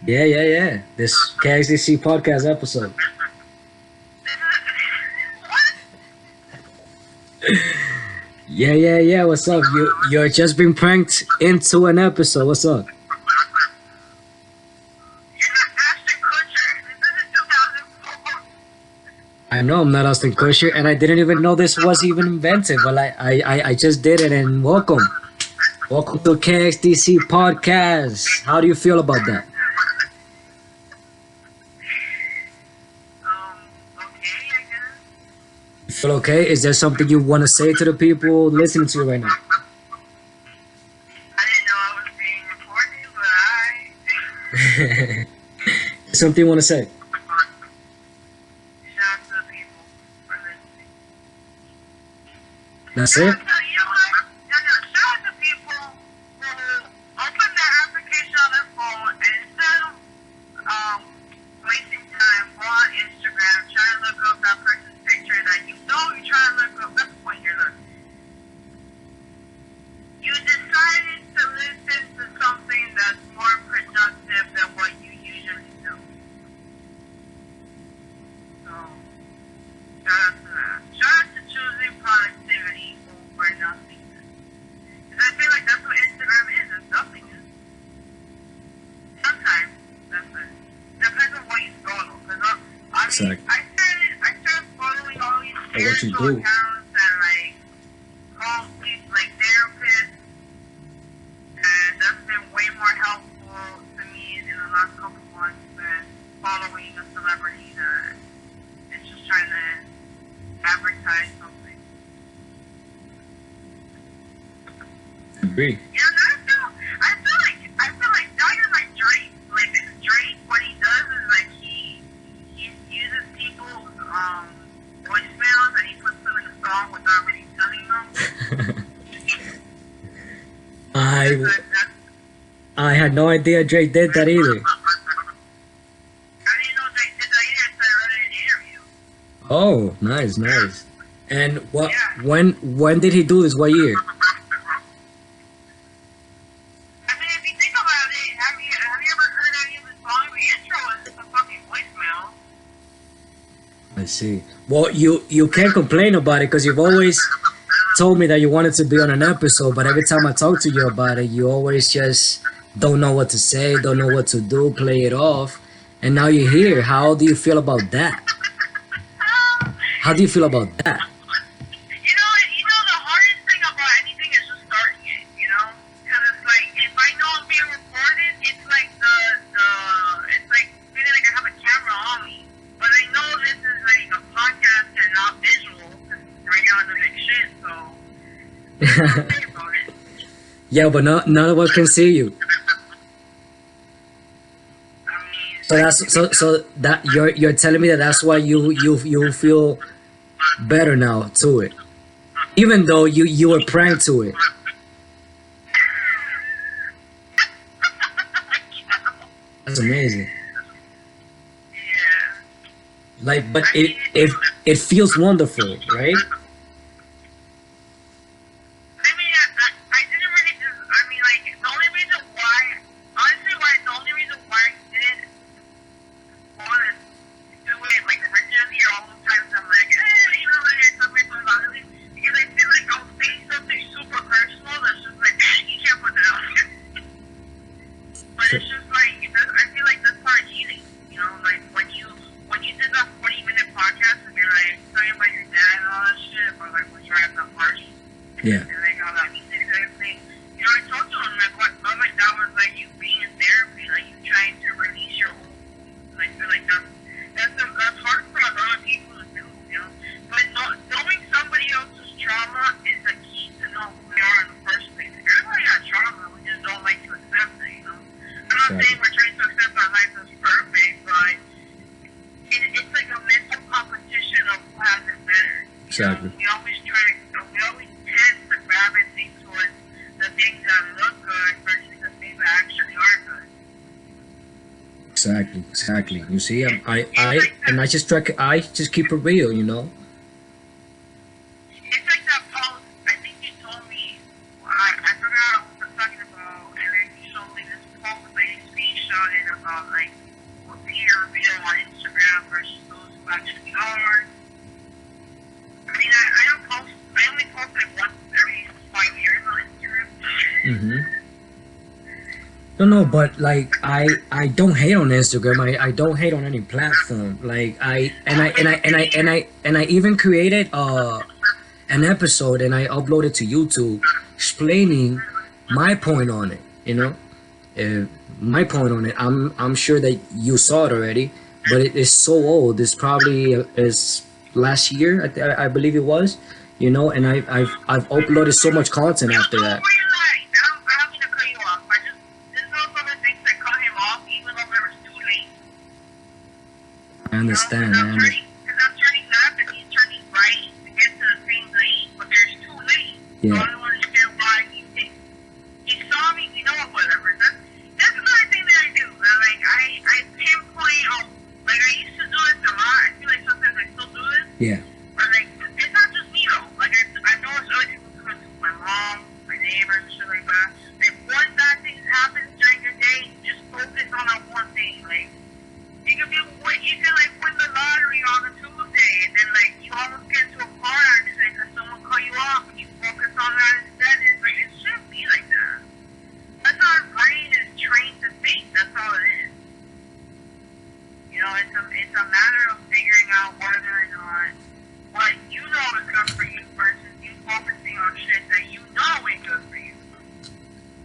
Yeah. This Kxdc podcast episode. Yeah. What's up? You're just being pranked into an episode. What's up? I know I'm not Austin Kutcher, and I didn't even know this was even invented, but I just did it, and welcome. Welcome to KXDC podcast. How do you feel about that? You feel okay? Is there something you want to say to the people listening to you right now? Something you want to say? That's it? Exactly. I started following all these spiritual accounts and like therapists, and that's been way more helpful to me in the last couple months than following a celebrity that is just trying to advertise something. Agree. Yeah, I feel like not even like Drake. Like Drake, what he does is like he uses people's voicemails and he puts them in a song without really telling them. I had no idea Drake did that either. I didn't know Drake did that either until I read it in an interview. Oh, nice. And what? Yeah. When did he do this? What year? I see. Well, you can't complain about it because you've always told me that you wanted to be on an episode, but every time I talk to you about it, you always just don't know what to say, don't know what to do, play it off, and now you're here. How do you feel about that? How do you feel about that? The hardest thing about anything is just starting it, because it's like, if I know I'm being recorded, it's like it's like feeling like I have a camera on me. But I know this is like a podcast and not visual, because right now I'm doing shit, so I'm worried about it. Yeah, but none of us can see you. So that you're telling me that that's why you feel better now to it, even though you were pranked to it. That's amazing. Like, but it feels wonderful, right? Yeah. And like all that music and everything. I told you, what my dad was like, you being in therapy, like you trying to release your old wounds. And I feel like that's hard for a lot of people to do. But knowing somebody else's trauma is the key to know who they are in the first place. Everybody got trauma, we just don't like to accept it, I'm not saying we're trying to accept our life as perfect, but it's like a mental competition of who has it better. Exactly. We always tend to gravitate towards the things that look good versus the things that actually are good. Exactly. You see, I just keep it real, It's like that post. I think you told me. I forgot what we're talking about, and then you showed me this post that you screenshot. shouted about like what Peter reveal on Instagram versus those who actually are. I mean, I don't post. I only post like once every 5 years on Instagram. No, but like I don't hate on Instagram. I don't hate on any platform. Like I even created an episode and I uploaded to YouTube explaining my point on it. You know, my point on it. I'm sure that you saw it already, but it is so old. It's probably is last year. I believe it was. You know, and I've uploaded so much content after that. I understand. Because I'm turning left and he's turning right to get to the same lane, but there's 2 lanes. Yeah. So I don't understand why he saw me, you know what, whatever. That's another thing that I do. Like, I pinpoint out, like, I used to do this a lot. I feel like sometimes I still do this. Yeah. But, like, it's not just me, though. Like, I know it's other people do it too. My mom, my neighbors, and shit like that. Like, one bad thing happens during your day, just focus on that one thing. Like, you can like win the lottery on a Tuesday, and then like you almost get into a car accident because someone cut you off, and you focus on that instead. It's like it shouldn't be like that. That's how our brain is trained to think. That's all it is. You know, it's a matter of figuring out whether or not what you know is good for you versus you focusing on shit that you know ain't good for you.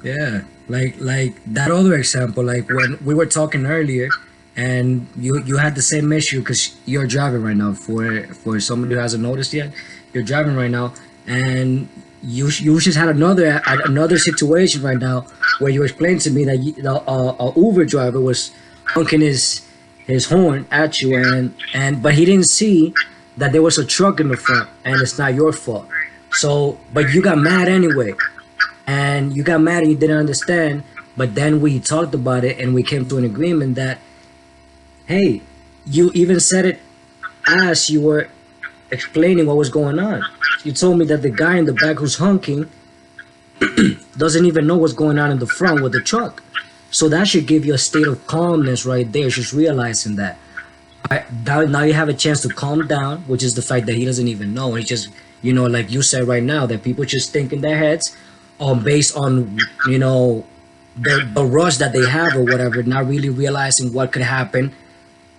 Yeah, like that other example, like when we were talking earlier. And you had the same issue because you're driving right now. For somebody who hasn't noticed yet, you're driving right now, and you just had another situation right now where you explained to me that a Uber driver was honking his horn at you, and but he didn't see that there was a truck in the front, and it's not your fault. So, but you got mad anyway, and you didn't understand. But then we talked about it, and we came to an agreement that, hey, you even said it as you were explaining what was going on. You told me that the guy in the back who's honking doesn't even know what's going on in the front with the truck. So that should give you a state of calmness right there, just realizing that. Now you have a chance to calm down, which is the fact that he doesn't even know. It's just, you know, like you said right now, that people just think in their heads based on, you know, the rush that they have or whatever, not really realizing what could happen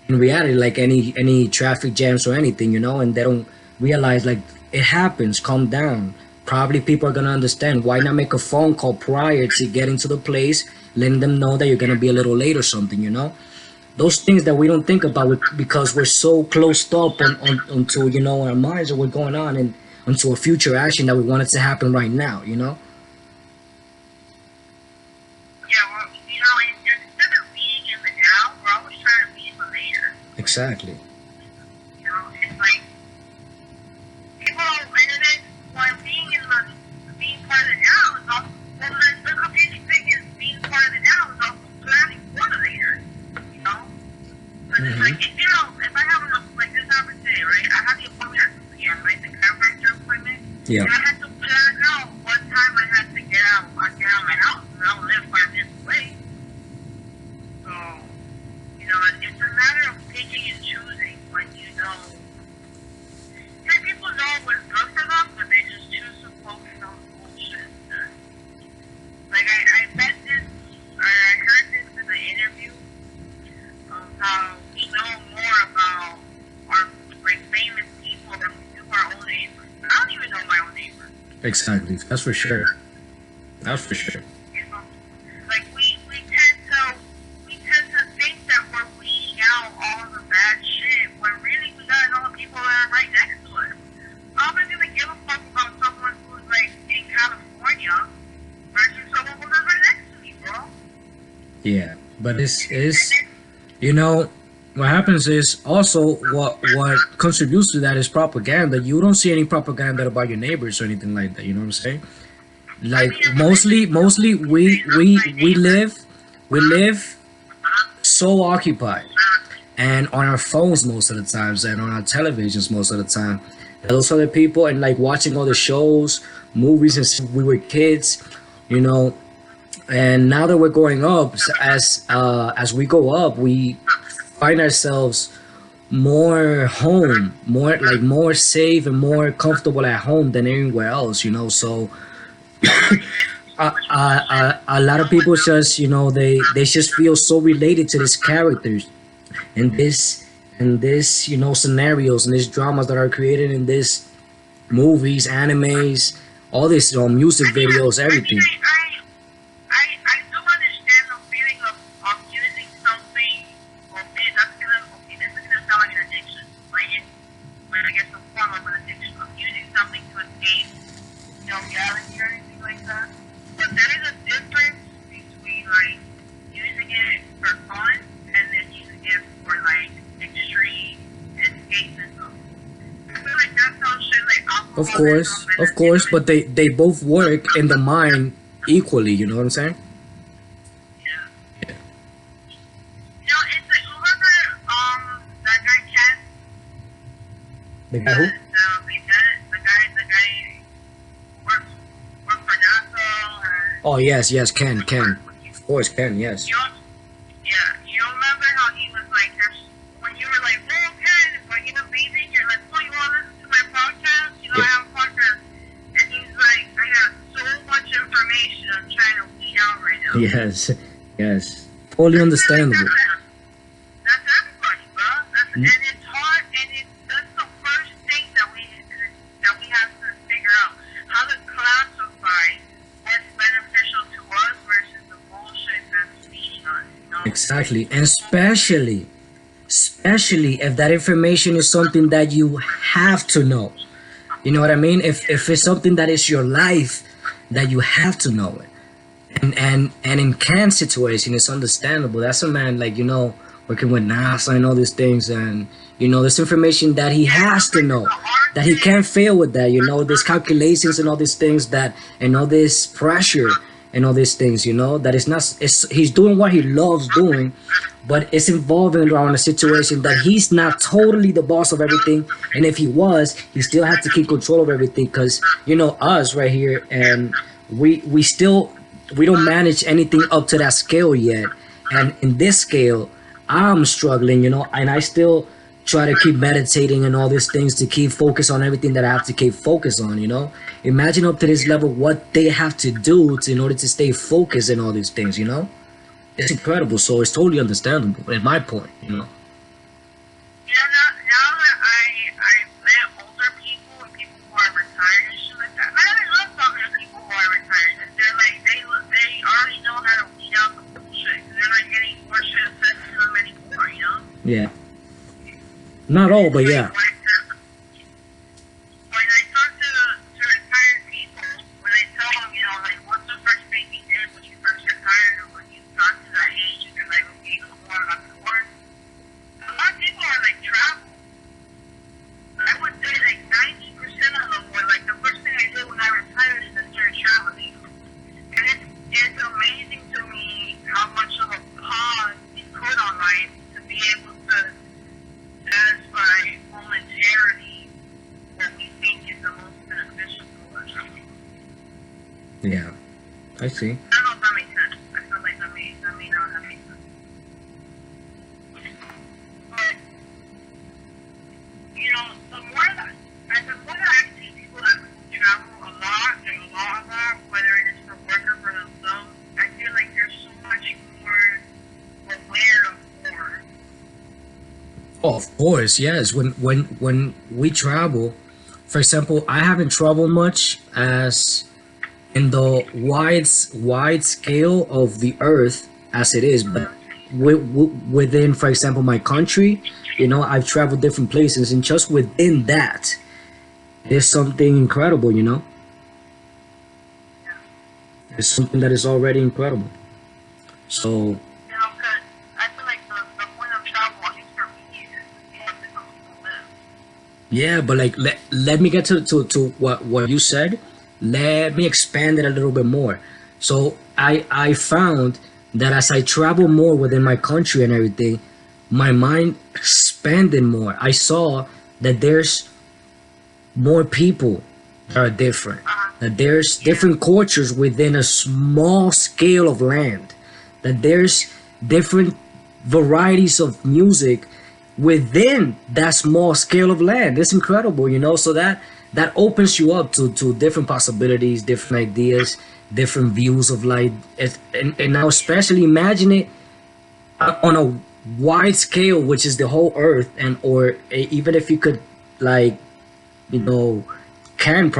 in reality, like any traffic jams or anything, you know, and they don't realize like it happens. Calm down. Probably people are gonna understand. Why not make a phone call prior to getting to the place, letting them know that you're gonna be a little late or something, you know? Those things that we don't think about because we're so closed up onto, you know, our minds or what's going on and onto a future action that we want it to happen right now, you know? Exactly. You know, it's like people, and then while being part of the now is also, well, the competing thing is being part of the now is also planning for the later. You know, because it's like if I have enough, like this happened today, right? I had the appointment at 2 p.m., right? The chiropractor appointment. Yeah. And I had to plan out what time I had to get out. I get out of my house, and I don't live 5 minutes away. So, you know, it's a matter of picking and choosing when you know. Some people know what's good for them, but they just choose to focus on bullshit. Like I read this, or I heard this in an interview of how we know more about our like famous people than we do our own neighbors. I don't even know my own neighbors. Exactly. That's for sure. That's for sure. You know? Like we tend to think that we're weeding out all the bad shit when really we gotta know the people that are right next to us. How am I gonna give a fuck about someone who's like in California versus someone who lives right next to me, bro? Yeah, but it's you know, what happens is also what contributes to that is propaganda. You don't see any propaganda about your neighbors or anything like that. You know what I'm saying? Like mostly we live so occupied and on our phones most of the times and on our televisions most of the time. Those other people and like watching all the shows, movies and we were kids, you know, And now that we're growing up, as we go up, we find ourselves more home, more safe and more comfortable at home than anywhere else, you know. So a lot of people just, you know, they just feel so related to these characters and this, you know, scenarios and these dramas that are created in this movies, animes, all this, you know, music videos, everything. I do understand the feeling of using something. Okay, this is gonna sound like an addiction. Like it's, when I guess, a form of an addiction of using something to escape, you know, reality or anything like that. But there is a difference between like using it for fun and then using it for like extreme escapism. I feel like that's how shit like alcohol. Of course, but they both work in the mind equally. You know what I'm saying? Yeah. You know, it's like whoever that guy Ken. The guy who? The guy works for NASA. Oh yes, Ken. Of course, Ken. Yes. You remember how he was like, when you were like, well, Ken, when you're leaving, you're like, oh, you want to listen to my podcast? You know, I have a podcast. And he's like, I got so much information I'm trying to weed out right now. Yes. Totally understandable. That's everybody, bro. And it's hard, and that's the first thing that we have to figure out. How to classify what's beneficial to us versus the bullshit that's feeding us, you know? Exactly, and especially if that information is something that you have to know. You know what I mean? If it's something that is your life, that you have to know it. And in Cam's situation, it's understandable. That's a man, like, you know, working with NASA and all these things, and you know, this information that he has to know, that he can't fail with that. You know, these calculations and all these things that, and all this pressure and all these things. You know, that he's doing what he loves doing, but it's involving around a situation that he's not totally the boss of everything. And if he was, he still had to keep control of everything, because, you know, us right here, and we don't manage anything up to that scale yet. And in this scale, I'm struggling, you know, and I still try to keep meditating and all these things to keep focus on everything that I have to keep focus on, you know. Imagine up to this level what they have to do in order to stay focused and all these things, you know. It's incredible. So it's totally understandable at my point, you know. You know, now that I've met older people and people who are retired and shit like that, I love talking to people who are retired. And they're like, they already know how to weed out the bullshit. They're not getting more shit said to them anymore, you know? Yeah. Not all, but yeah. When I talk to retired people, when I tell them, you know, like, what's the first thing you did when you first retired or when you got to that age, and they're like, okay, before I got to work, a lot of people are like, travel. I would say like 90% of them were like, the first thing I did when I retired is I started traveling. And it's amazing to me how much of a pause we put on life to be able to satisfy momentarily what we think is the most beneficial to us. Yeah. I see. I don't know if that makes sense. I feel like that may not have made sense. But, you know, the more that I see people that travel a lot, whether it is for work or for themselves, I feel like they're so much more aware of more. Oh, of course, yes. When we travel, for example, I haven't traveled much as in the wide scale of the earth as it is, but within, for example, my country, you know, I've traveled different places, and just within that, there's something incredible, you know. There's something that is already incredible. So. You know, because I feel like the point of travel, at least for me, is to see how different people live. Yeah, but like let me get to what you said. Let me expand it a little bit more. So I found that as I travel more within my country and everything, my mind expanded more. I saw that there's more people that are different. that there's different cultures within a small scale of land, that there's different varieties of music within that small scale of land. It's incredible, you know. So that opens you up to different possibilities, different ideas, different views of life. And now especially imagine it on a wide scale, which is the whole earth, and or even if you could, like, you know, can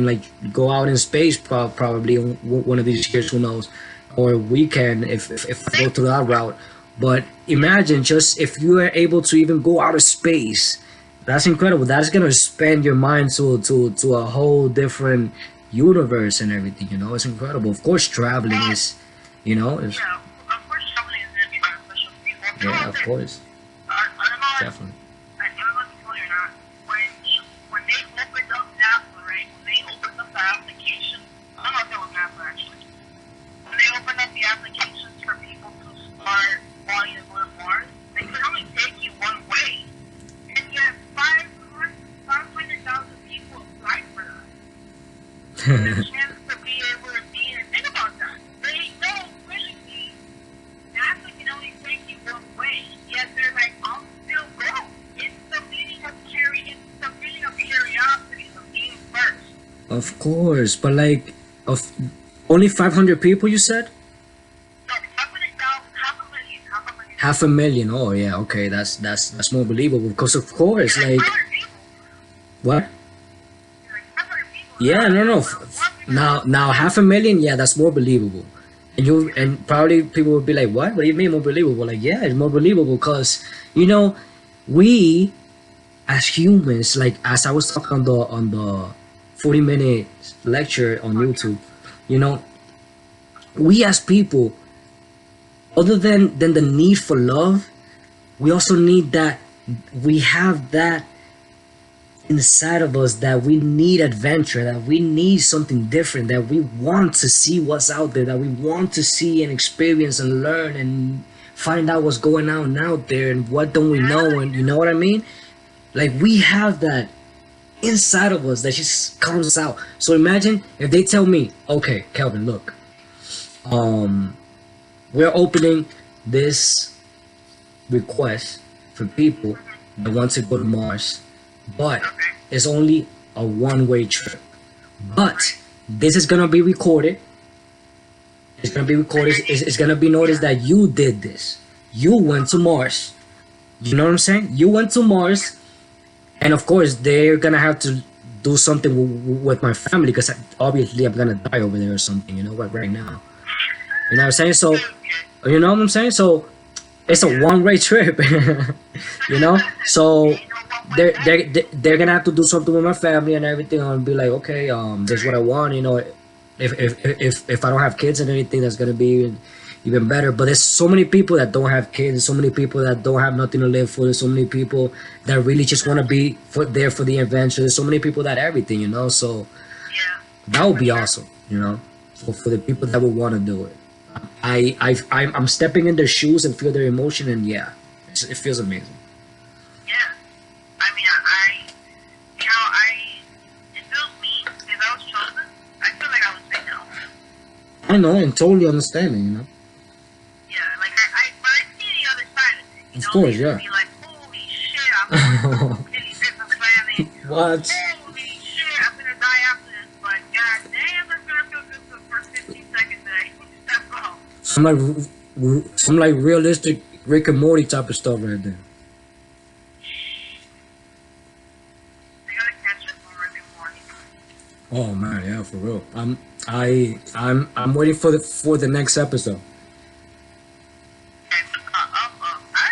like go out in space, probably one of these years, who knows, or we can if we go through that route. But imagine just if you are able to even go out of space, that's incredible. That's gonna expand your mind to a whole different universe and everything, you know. It's incredible. Of course traveling is, you know, is, Yeah, of course traveling is going to be beneficial for people. yeah, of course, I don't know, definitely. I don't know if you told you or not, when they opened up NASA, right, when they opened up the application, I don't know if that was NASA actually, when they opened up the applications for people to start wanting to go to Mars, they could only take you one way, and yet 500,000 people applied for that. The chance to be able to be, and think about that. They know physically NASA can only take you one way, yet they're like, I'll still go. It's the meaning of curiosity, of being first. Of course, but like, of only 500 people, you said? No, 500,000, half a million. Half a million. Oh yeah, okay, that's more believable, because of course, like, 500 people. what? Like 500 people. Yeah, no. Now half a million, yeah, that's more believable. And probably people would be like, what? What do you mean more believable? Like, yeah, it's more believable because, you know, we as humans, like as I was talking on the 40-minute lecture on YouTube, you know, we as people, other than the need for love, we also need that, we have that inside of us, that we need adventure, that we need something different, that we want to see what's out there, that we want to see and experience and learn and find out what's going on out there and what don't we know, and you know what I mean? Like, we have that inside of us that just comes out. So imagine if they tell me, okay, Kelvin, look, we're opening this request for people that want to go to Mars, but it's only a one-way trip. But this is gonna be recorded. It's gonna be recorded. It's gonna be noticed that you did this. You went to Mars. You know what I'm saying? You went to Mars, and of course they're gonna have to do something with my family, because obviously I'm gonna die over there or something. You know what? Right now. You know what I'm saying? So, you know what I'm saying? So, it's a one-way trip. You know? So they're gonna have to do something with my family and everything, and be like, okay, this is what I want. You know, if I don't have kids and anything, that's gonna be even better. But there's so many people that don't have kids, so many people that don't have nothing to live for. There's so many people that really just want to be there for the adventure. There's so many people that everything, you know. So that would be awesome, you know, for the people that would want to do it. I'm stepping in their shoes and feel their emotion, and yeah, it feels amazing. Yeah. I mean, it feels me, if I was chosen, I feel like I would say no. I know, and totally understanding, you know. Yeah, like, but I see the other side of it. You Of know, course, they yeah. be like, holy shit, I'm going to really business planning. What? Holy shit, I'm going to die after this, but god damn, it's going to feel good for the first 15 seconds today. That's all. Some like realistic Rick and Morty type of stuff right there. They gotta catch up on Rick and Morty. Oh man, yeah, for real. I'm waiting for the next episode. I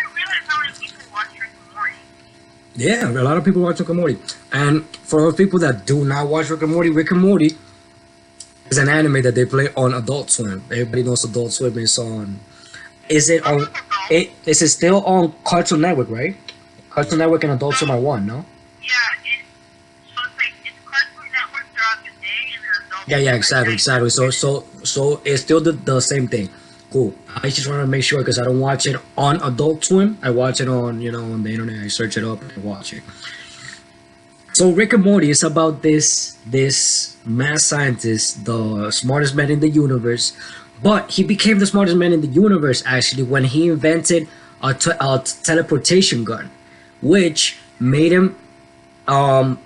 didn't realize how many people watch Rick and Morty. Yeah, a lot of people watch Rick and Morty. And for those people that do not watch Rick and Morty is an anime that they play on Adult Swim. Everybody knows Adult Swim is on. Is it on? Is it still on Cartoon Network, right? Cartoon Network and Adult Swim are one, no? Yeah, so it's like, it's Cartoon Network throughout the day, and then Adult Yeah, Swim exactly. So it's still the same thing. Cool. I just want to make sure, because I don't watch it on Adult Swim. I watch it on, you know, on the internet. I search it up and watch it. So Rick and Morty is about this mad scientist, the smartest man in the universe, but he became the smartest man in the universe actually when he invented a teleportation gun, which made him um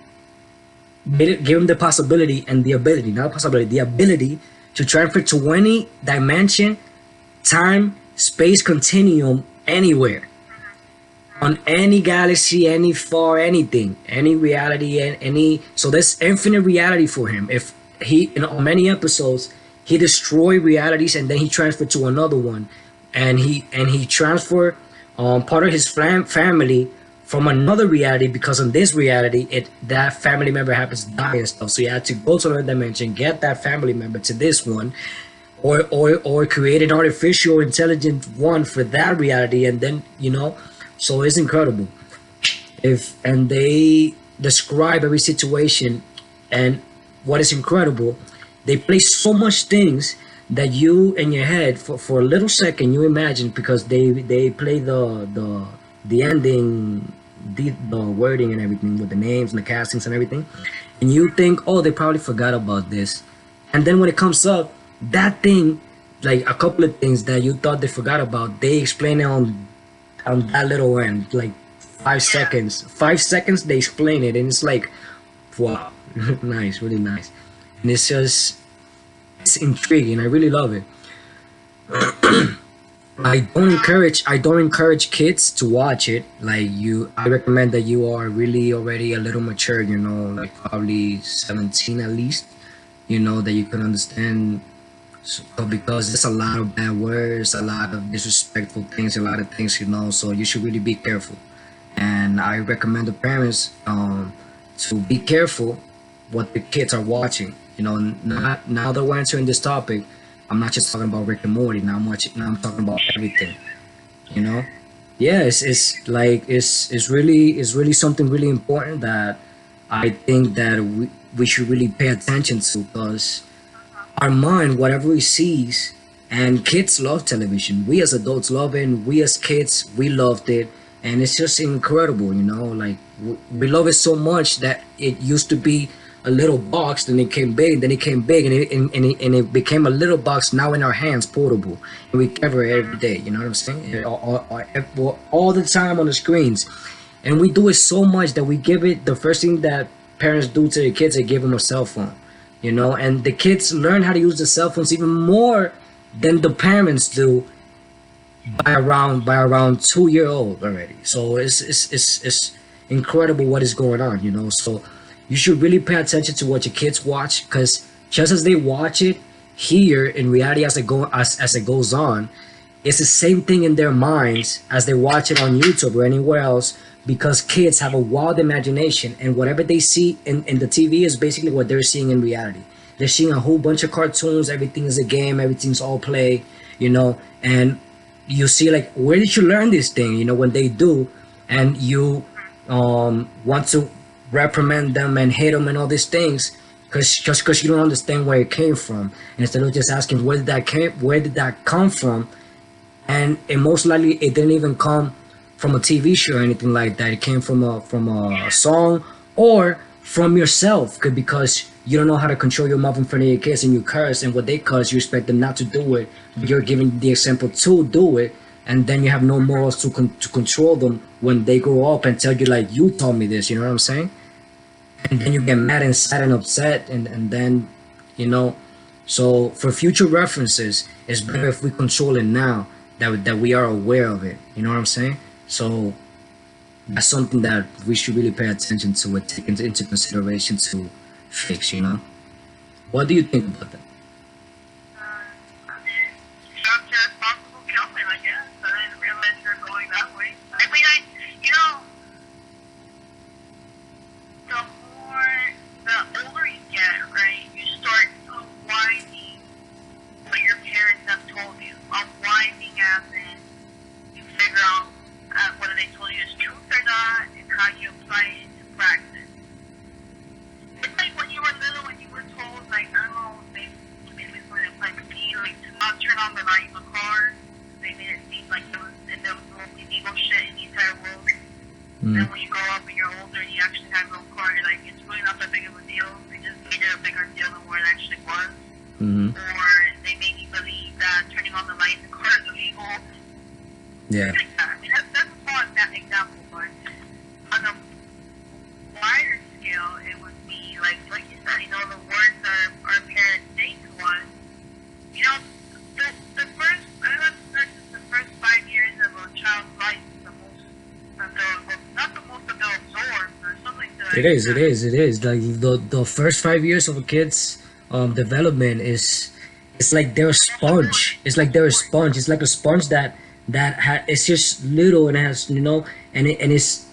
gave him the possibility and the ability, not a possibility, the ability to transfer to any dimension, time, space continuum, anywhere, on any galaxy, any far, anything, any reality, and any. So there's infinite reality for him. If he, in on many episodes, he destroyed realities and then he transferred to another one, and he transferred part of his family from another reality because in this reality, that family member happens to die and stuff. So you had to go to another dimension, get that family member to this one, or create an artificial intelligent one for that reality, and then so it's incredible. If and they describe every situation, and what is incredible, they play so much things that you in your head for a little second you imagine, because they play the ending, the wording and everything with the names and the castings and everything, and you think, oh, they probably forgot about this, and then when it comes up, that thing, like a couple of things that you thought they forgot about, they explain it on that little end, like 5 seconds. 5 seconds they explain it, and it's like, wow, nice, really nice, and it's intriguing. I really love it. I don't encourage kids to watch it. I recommend that you are really already a little mature, like probably 17 at least, that you can understand. So, because there's a lot of bad words, a lot of disrespectful things, a lot of things, so you should really be careful. And I recommend the parents to be careful what the kids are watching. Not now that we're entering this topic, I'm not just talking about Rick and Morty. Now I'm talking about everything. You know, yeah, it's really something really important that I think that we should really pay attention to, because our mind, whatever it sees, and kids love television. We as adults love it, and we as kids, we loved it, and it's just incredible, like we love it so much that it used to be a little box, then it came big, and it became a little box now in our hands, portable, and we cover it every day. You know what I'm saying? All the time on the screens, and we do it so much that we give it the first thing that parents do to their kids, they give them a cell phone. And the kids learn how to use the cell phones even more than the parents do by around 2 year old already. So it's incredible what is going on. So you should really pay attention to what your kids watch, because just as they watch it here in reality, as it goes on, it's the same thing in their minds as they watch it on YouTube or anywhere else, because kids have a wild imagination, and whatever they see in the TV is basically what they're seeing in reality. They're seeing a whole bunch of cartoons, everything is a game, everything's all play, and you see, like, where did you learn this thing, when they do, and you want to reprimand them and hate them and all these things, because you don't understand where it came from, and instead of just asking where did that come from, and it most likely it didn't even come from a TV show or anything like that. It came from a song, or from yourself, because you don't know how to control your mouth in front of your kids, and you curse, and what they curse, you expect them not to do it. You're giving the example to do it, and then you have no morals to control them when they grow up and tell you, like, you told me this. You know what I'm saying? And then you get mad and sad and upset, and then so for future references, it's better if we control it now, that we are aware of it. You know what I'm saying? So that's something that we should really pay attention to and take into consideration to fix. What do you think about that? I mean, sounds irresponsible killing, I guess. I didn't realize you were going that way. I mean, the older you get, right, you start unwinding what your parents have told you. Unwinding as in, you figure out whether they told you is truth or not, and how you apply it into practice. It's like when you were little and you were told, like, I don't know, they put it like like to not turn on the light in the car. They made it seem like there was no illegal shit in the entire world. And then when you grow up and you're older and you actually have your own car, like it's really not that big of a deal. They just made it a bigger deal than what it actually was. Mm-hmm. Or they made me believe that turning on the light in the car is illegal. Yeah. Like that. I mean, that's a small example, but on a wider scale, it would be like you said, you know, the words that our parents say to us. You know, the first, I don't know, that's just the first 5 years of a child's life is the most, not the most of they'll absorb, or something to that. It is. Like the first 5 years of a kid's development is, it's like they're a sponge. It's like they're a sponge. It's like a sponge it's just little and has, you know, and it's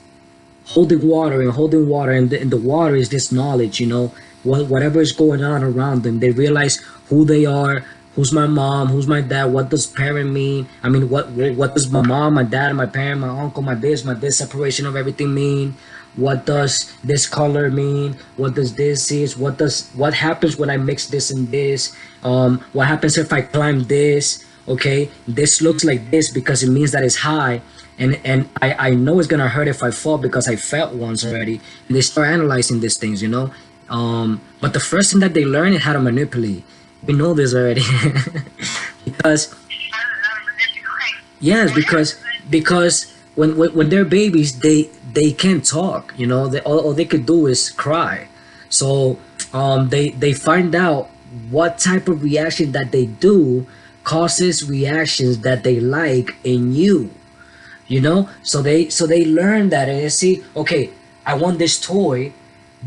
holding water, and the water is this knowledge, you know, whatever is going on around them. They realize who they are, who's my mom, who's my dad, what does parent mean. I mean, what does my mom, my dad, my parent, my uncle, my this separation of everything mean? What does this color mean? What does this is? What happens when I mix this and this? What happens if I climb this? Okay, this looks like this because it means that it's high, and I know it's gonna hurt if I fall because I felt once already. And they start analyzing these things, you know. But the first thing that they learn is how to manipulate. We know this already. Because yes, because when they're babies, they can't talk, you know. All they could do is cry. So they find out what type of reaction that they do causes reactions that they like in you, you know. So they learn that, and they see, okay, I want this toy,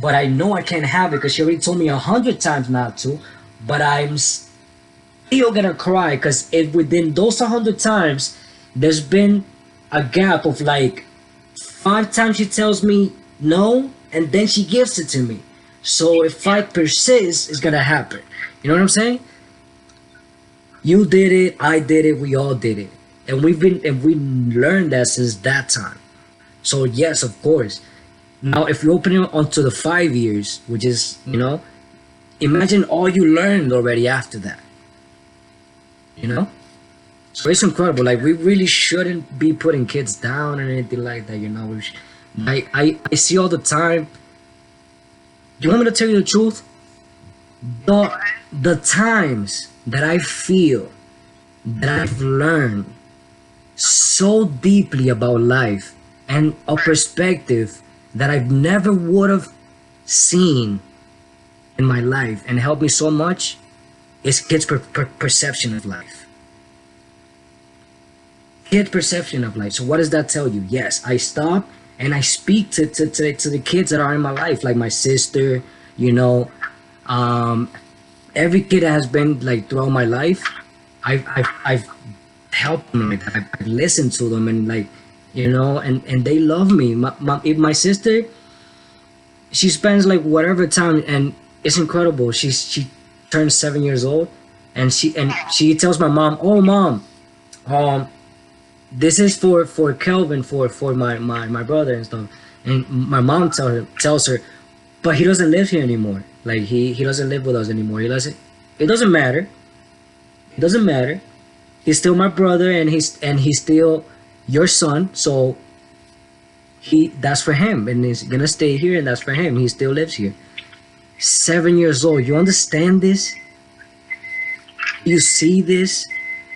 but I know I can't have it because she already told me 100 times not to, but I'm still gonna cry because within those 100 times there's been a gap of like 5 times she tells me no, and then she gives it to me. So if I persist, it's gonna happen. You know what I'm saying? You did it, I did it, we all did it, and we learned that since that time. So yes, of course. Now, if you open it onto the 5 years, which is, you know, imagine all you learned already after that. You know, so it's incredible. Like, we really shouldn't be putting kids down or anything like that. You know, I see all the time. Do you want me to tell you the truth? The times that I feel that I've learned so deeply about life and a perspective that I've never would have seen in my life and helped me so much is kids' perception of life. Kid perception of life. So what does that tell you? Yes, I stop and I speak to the kids that are in my life, like my sister, you know, every kid that has been like throughout my life, I've helped them, like, I've listened to them, and like, you know, and they love me. My sister, she spends like whatever time, and it's incredible. She turned 7 years old, and she tells my mom, "Oh, mom, this is for Kelvin, for my brother and stuff." And my mom tells her, "But he doesn't live here anymore. Like, he doesn't live with us anymore. It doesn't matter. It doesn't matter. He's still my brother, and he's still your son. So that's for him, and he's gonna stay here, and that's for him. He still lives here." 7 years old. You understand this? You see this?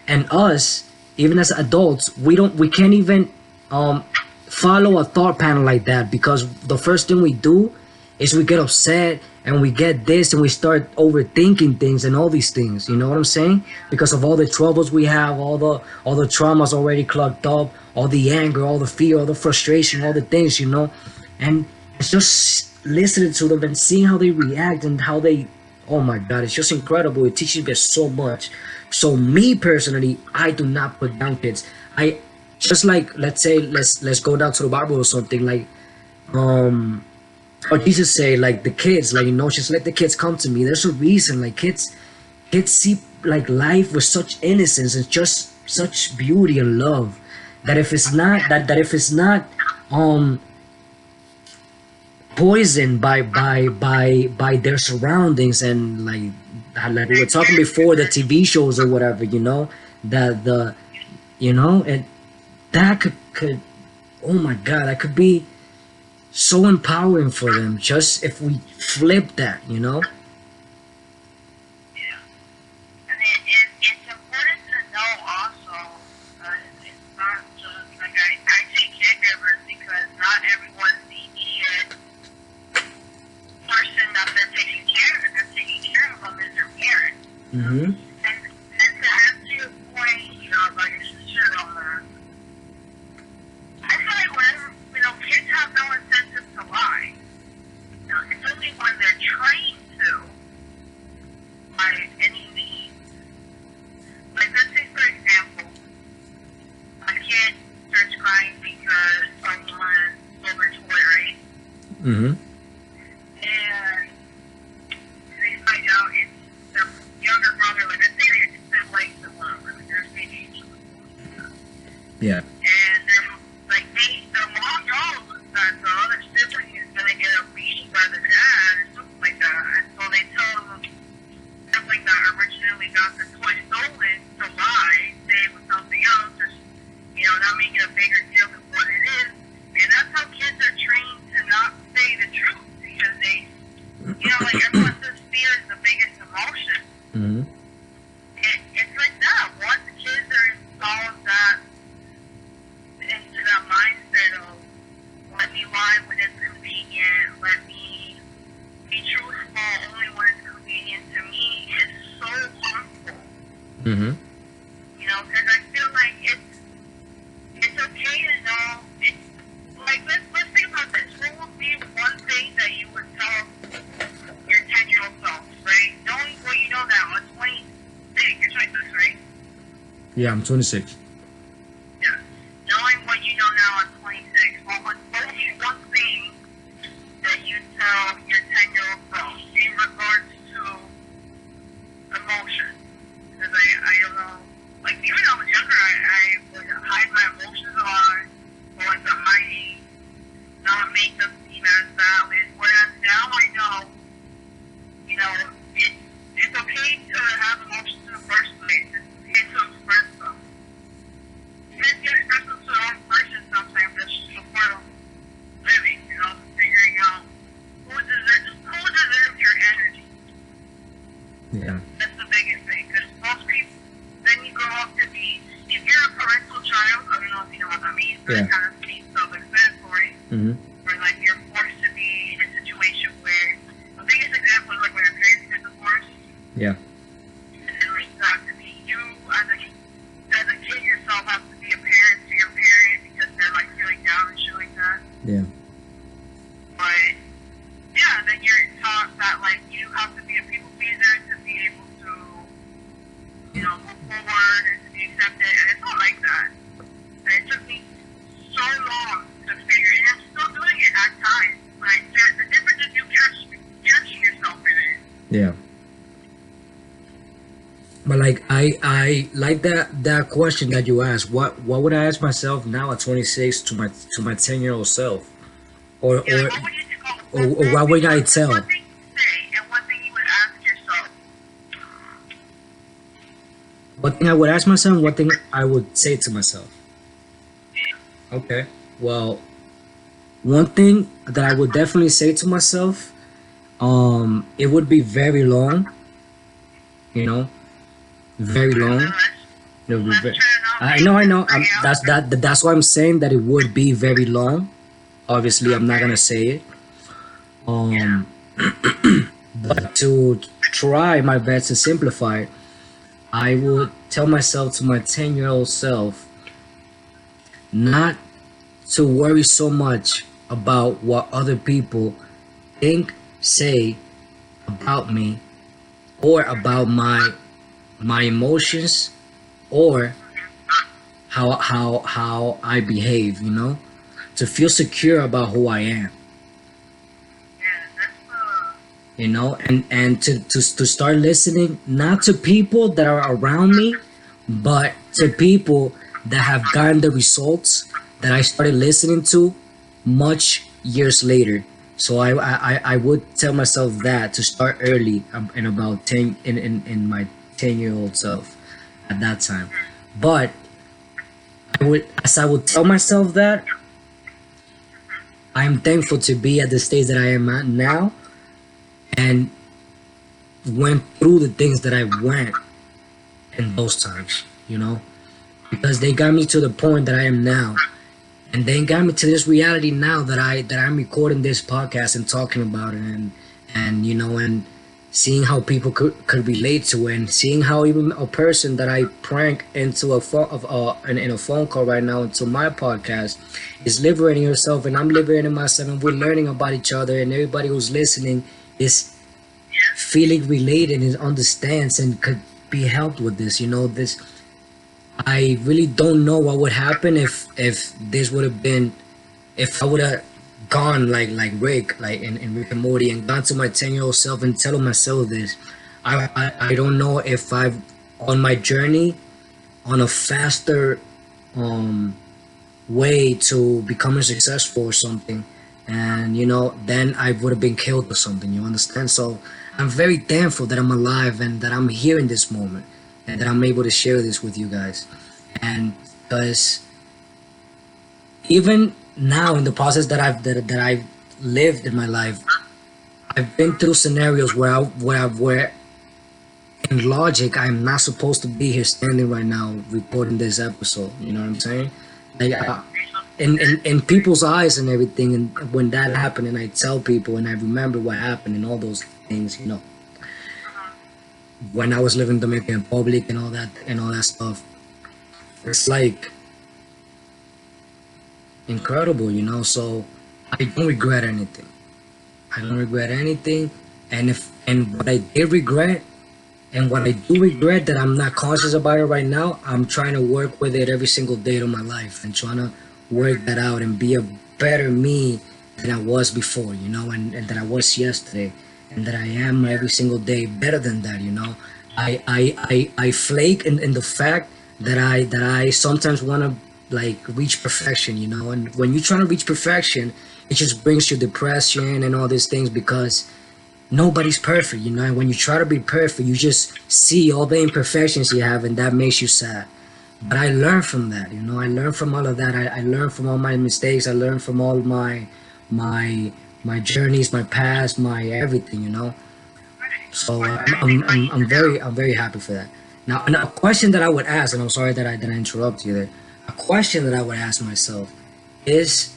And us, even as adults, we can't even follow a thought pattern like that, because the first thing we do is we get upset and we get this and we start overthinking things and all these things. You know what I'm saying? Because of all the troubles we have, all the traumas already clogged up, all the anger, all the fear, all the frustration, all the things, you know. And it's just listening to them and seeing how they react and how they, oh my God, it's just incredible. It teaches me so much. So me personally, I do not put down kids. I just, like, let's say let's go down to the Bible or something, like or Jesus say, like, the kids, like, you know, just let the kids come to me. There's a reason. Like, kids see like life with such innocence and just such beauty and love, that if it's not poisoned by their surroundings, and like we were talking before, the TV shows or whatever, you know, the you know, and that could, oh my God, that could be so empowering for them. Just if we flip that, you know. Yeah. And it's important to know also, it's not just, like, I say caregivers because not everyone's the immediate person that they're taking care of them is their parent. Mm-hmm. And to answer your point, you know, about your sister on that, I feel like whenever, you know, kids have no incentive to lie. You know, it's only when they're trained to, by any means. Like, let's say, for example, a kid starts crying because someone stole their toy, right? Mm-hmm. And they find out it's their younger brother, like, let's say they're siblings or whatever, like, they're the same age. Yeah. And they're, like, the mom knows that the other sibling is going to get a beating by the dad or something like that. And so they tell the sibling that originally got the toy stolen to lie, say it was something else, or, you know, not making a bigger deal than what it is. And that's how kids are trained to not say the truth, because they, you know, like, everyone says fear is the biggest emotion. Mm-hmm. It's like that. Once kids are installed that into that mindset of let me lie when it's convenient, let me be truthful only when it's convenient to me, is so harmful. Mm-hmm. You know, because I feel like it's okay to know. It's like let's think about this. What would be one thing that you would tell your 10-year-old self, right? Knowing what you know now, at 26, you're 26, right? Yeah, I'm 26. Yeah. Knowing what you know now at 26, what would be one thing that you tell your 10-year-old self in regards to emotion? Because I don't know. Like, even when I was younger, I would hide my emotions a lot, go into hiding, not make them seem as valid. Whereas now I know, you know, it's okay to have emotions in the first place. It's okay to express them. Kids get expressed to their own person sometimes. That's just a part of living, you know, figuring out who deserves your energy. Yeah. That's the biggest thing. Because most people, then you grow up to be, if you're a parental child, I don't know if you know what that means, but Yeah. it kind of seems self-explanatory. Mm-hmm. Where, like, you're forced to be in a situation where, the biggest example is, like, when your parents get divorced, Yeah. and then, like, you have to be, you, as a kid yourself, have to be a parent to your parent because they're, like, feeling down and shit like that. Yeah. But, yeah, and then you're taught that, like, you have to be a people pleaser to be able to, you know, move forward and to be accepted, and it's not like that. And it took me so long to figure it, and I'm still doing it at times. Like, the difference is you catching yourself in it. Yeah. But like I like that question that you asked. What would I ask myself now at 26 to my 10-year-old self, or Yeah, or what would you call or what would I tell? One thing you say, and one thing you would ask yourself. What thing I would ask myself, and what thing I would say to myself. Okay. Well, one thing that I would definitely say to myself, it would be very long. You know, very long. It would be very, I know. That's why I'm saying that it would be very long. Obviously, I'm not gonna say it. But to try my best to simplify it, I would tell myself, to my 10-year-old self, not to worry so much about what other people think, say about me, or about my emotions, or how I behave, you know, to feel secure about who I am, you know, and to start listening not to people that are around me, but to people that have gotten the results that I started listening to much years later. So I would tell myself that to start early, in about 10 in my 10-year-old self at that time. But I would tell myself that, I'm thankful to be at the stage that I am at now, and went through the things that I went in those times, you know, because they got me to the point that I am now, and they got me to this reality now that I'm recording this podcast and talking about it, and you know, and seeing how people could relate to it, and seeing how even a person that I prank into a phone in a phone call right now into my podcast is liberating herself, and I'm liberating myself, and we're learning about each other, and everybody who's listening is feeling related and understands and could be helped with this. You know, this, I really don't know what would happen if this would have been, if I would have gone like Rick, like in Rick and Morty, and gone to my 10-year-old self and telling myself this. I don't know if I've on my journey on a faster way to becoming successful or something, and you know, then I would have been killed or something, you understand? So I'm very thankful that I'm alive and that I'm here in this moment and that I'm able to share this with you guys. And because even now in the process that I've lived in my life, I've been through scenarios where in logic I'm not supposed to be here standing right now recording this episode. You know what I'm saying? Like in people's eyes and everything, and when that happened, and I tell people and I remember what happened and all those things, you know, when I was living in Dominican Republic and all that stuff, it's like incredible, you know. So I don't regret anything. I don't regret anything. And what I did regret, and what I do regret that I'm not conscious about it right now, I'm trying to work with it every single day of my life and trying to work that out and be a better me than I was before, you know, and that I was yesterday, and that I am every single day better than that, you know. I flake in the fact that I sometimes want to like reach perfection, you know, and when you're trying to reach perfection, it just brings you depression and all these things, because nobody's perfect, you know, and when you try to be perfect, you just see all the imperfections you have, and that makes you sad. But I learned from that, you know, I learned from all of that. I learned from all my mistakes. I learned from all my journeys, my past, my everything, you know. So I'm very happy for that. Now, a question that I would ask, and I'm sorry that I interrupt you there. A question that I would ask myself is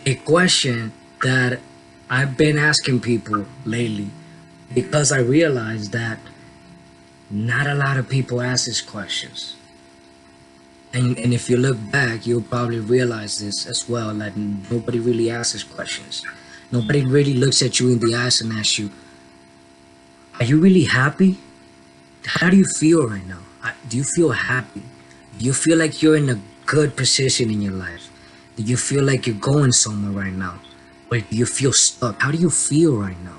a question that I've been asking people lately, because I realized that not a lot of people ask these questions. And if you look back, you'll probably realize this as well, that nobody really asks these questions. Nobody really looks at you in the eyes and asks you, are you really happy? How do you feel right now? Do you feel happy? Do you feel like you're in a good position in your life? Do you feel like you're going somewhere right now? Or do you feel stuck? How do you feel right now?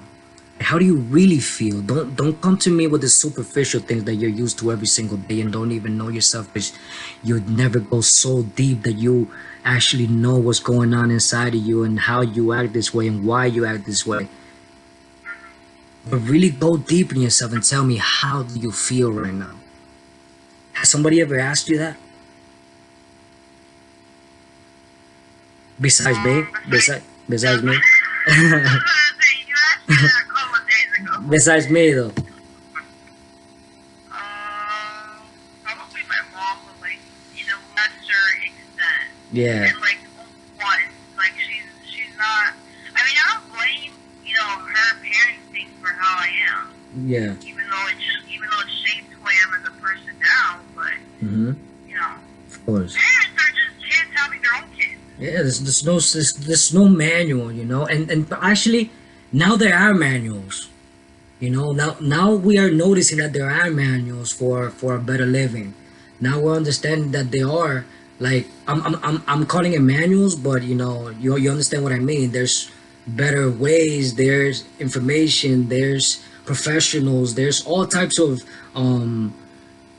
How do you really feel? Don't come to me with the superficial things that you're used to every single day and don't even know yourself, because you never go so deep that you actually know what's going on inside of you and how you act this way and why you act this way. But really go deep in yourself and tell me, how do you feel right now? Has somebody ever asked you that? Besides me? Besides me? Besides me, though. Probably my mom, but like, you know, lesser extent. Yeah. And like once, like she's not. I mean, I don't blame, you know, her parenting for how I am. Yeah. Even though it shaped who I am as a person now, but you know, of course. Parents are just kids having their own kids. Yeah, there's no manual, you know, and actually now there are manuals. You know, now we are noticing that there are manuals for a better living. Now we're understanding that they are, like, I'm calling it manuals, but you know, you understand what I mean. There's better ways, there's information, there's professionals, there's all types of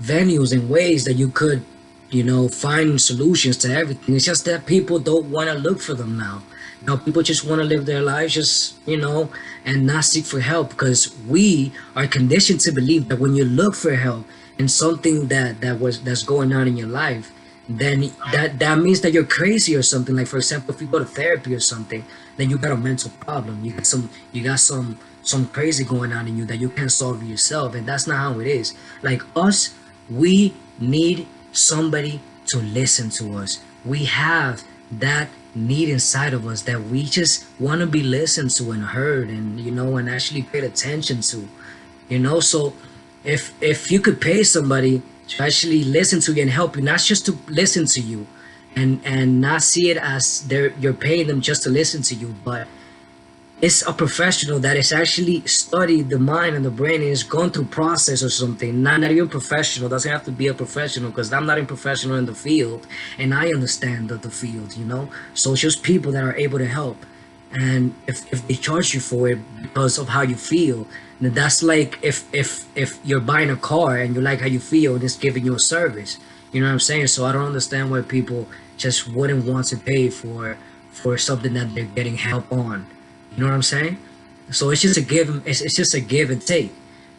venues and ways that you could, you know, find solutions to everything. It's just that people don't want to look for them now. You know, people just want to live their lives, just, you know, and not seek for help, because we are conditioned to believe that when you look for help in something that's going on in your life, then that means that you're crazy or something. Like for example, if you go to therapy or something, then you got a mental problem. You got some crazy going on in you that you can't solve yourself, and that's not how it is. Like us, we need somebody to listen to us. We have that need inside of us that we just want to be listened to and heard, and and actually paid attention to. So if you could pay somebody to actually listen to you and help you, not just to listen to you, and not see it as you're paying them just to listen to you, but it's a professional that is actually studied the mind and the brain and is gone through process or something. Not even professional, doesn't have to be a professional, because I'm not a professional in the field and I understand the field. So it's just people that are able to help. And if they charge you for it because of how you feel, then that's like if you're buying a car and you like how you feel and it's giving you a service. You know what I'm saying? So I don't understand why people just wouldn't want to pay for something that they're getting help on. You know what I'm saying? So it's just a give. It's just a give and take.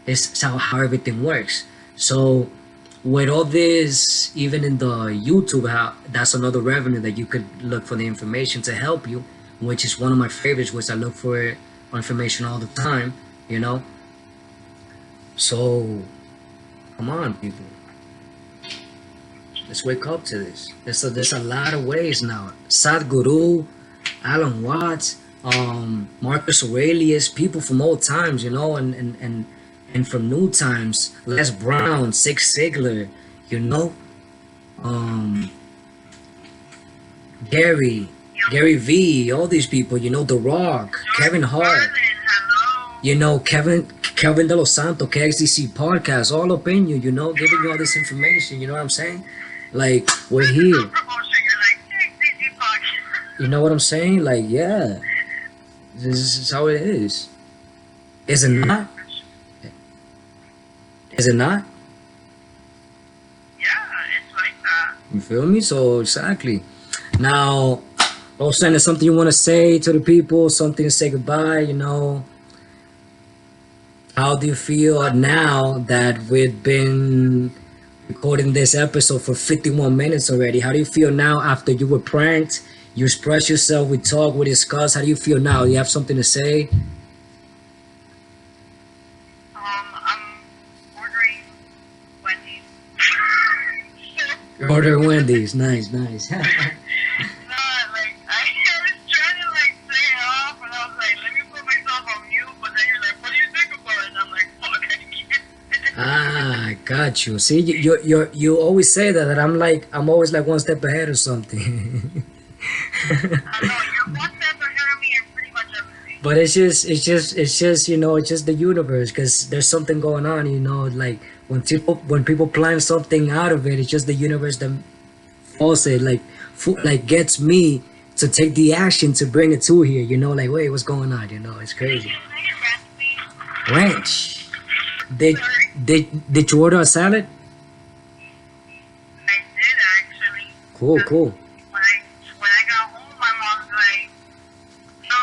It's how everything works. So with all this, even in the YouTube, how that's another revenue that you could look for the information to help you, which is one of my favorites, which I look for information all the time. So come on, people. Let's wake up to this. There's a lot of ways now. Sadhguru, Alan Watts, Marcus Aurelius, people from old times, and from new times, Les Brown, Zig Ziglar, Gary V, all these people, The Rock, Kevin Hart, Kelvin De Los Santos, Kxdc podcast, all up in you, giving you all this information, you know what I'm saying? Like, we're here. You know what I'm saying? Like, yeah. This is how it is. Is it not? Is it not? Yeah, it's like that. You feel me? So, exactly. Now, Rosanne, there's something you want to say to the people, something to say goodbye, How do you feel now that we've been recording this episode for 51 minutes already? How do you feel now after you were pranked? You express yourself, we talk, we discuss. How do you feel now? Do you have something to say? I'm ordering Wendy's. You're ordering Wendy's. Nice. No, like, I was trying to, like, say it off, and I was like, let me put myself on mute, but then you're like, what do you think about it? And I'm like, fuck, I can't. I got you. See, you always say that, and I'm always like one step ahead or something. I know, you're one step ahead of me in pretty much everything. But it's just it's just the universe, because there's something going on, like when people plan something out of it, it's just the universe that falls it, like gets me to take the action to bring it to here, like, wait, what's going on, it's crazy. Can I get ranch, please? Ranch. Did you order a salad? I did, actually. Cool. When I got home, my mom's like, no,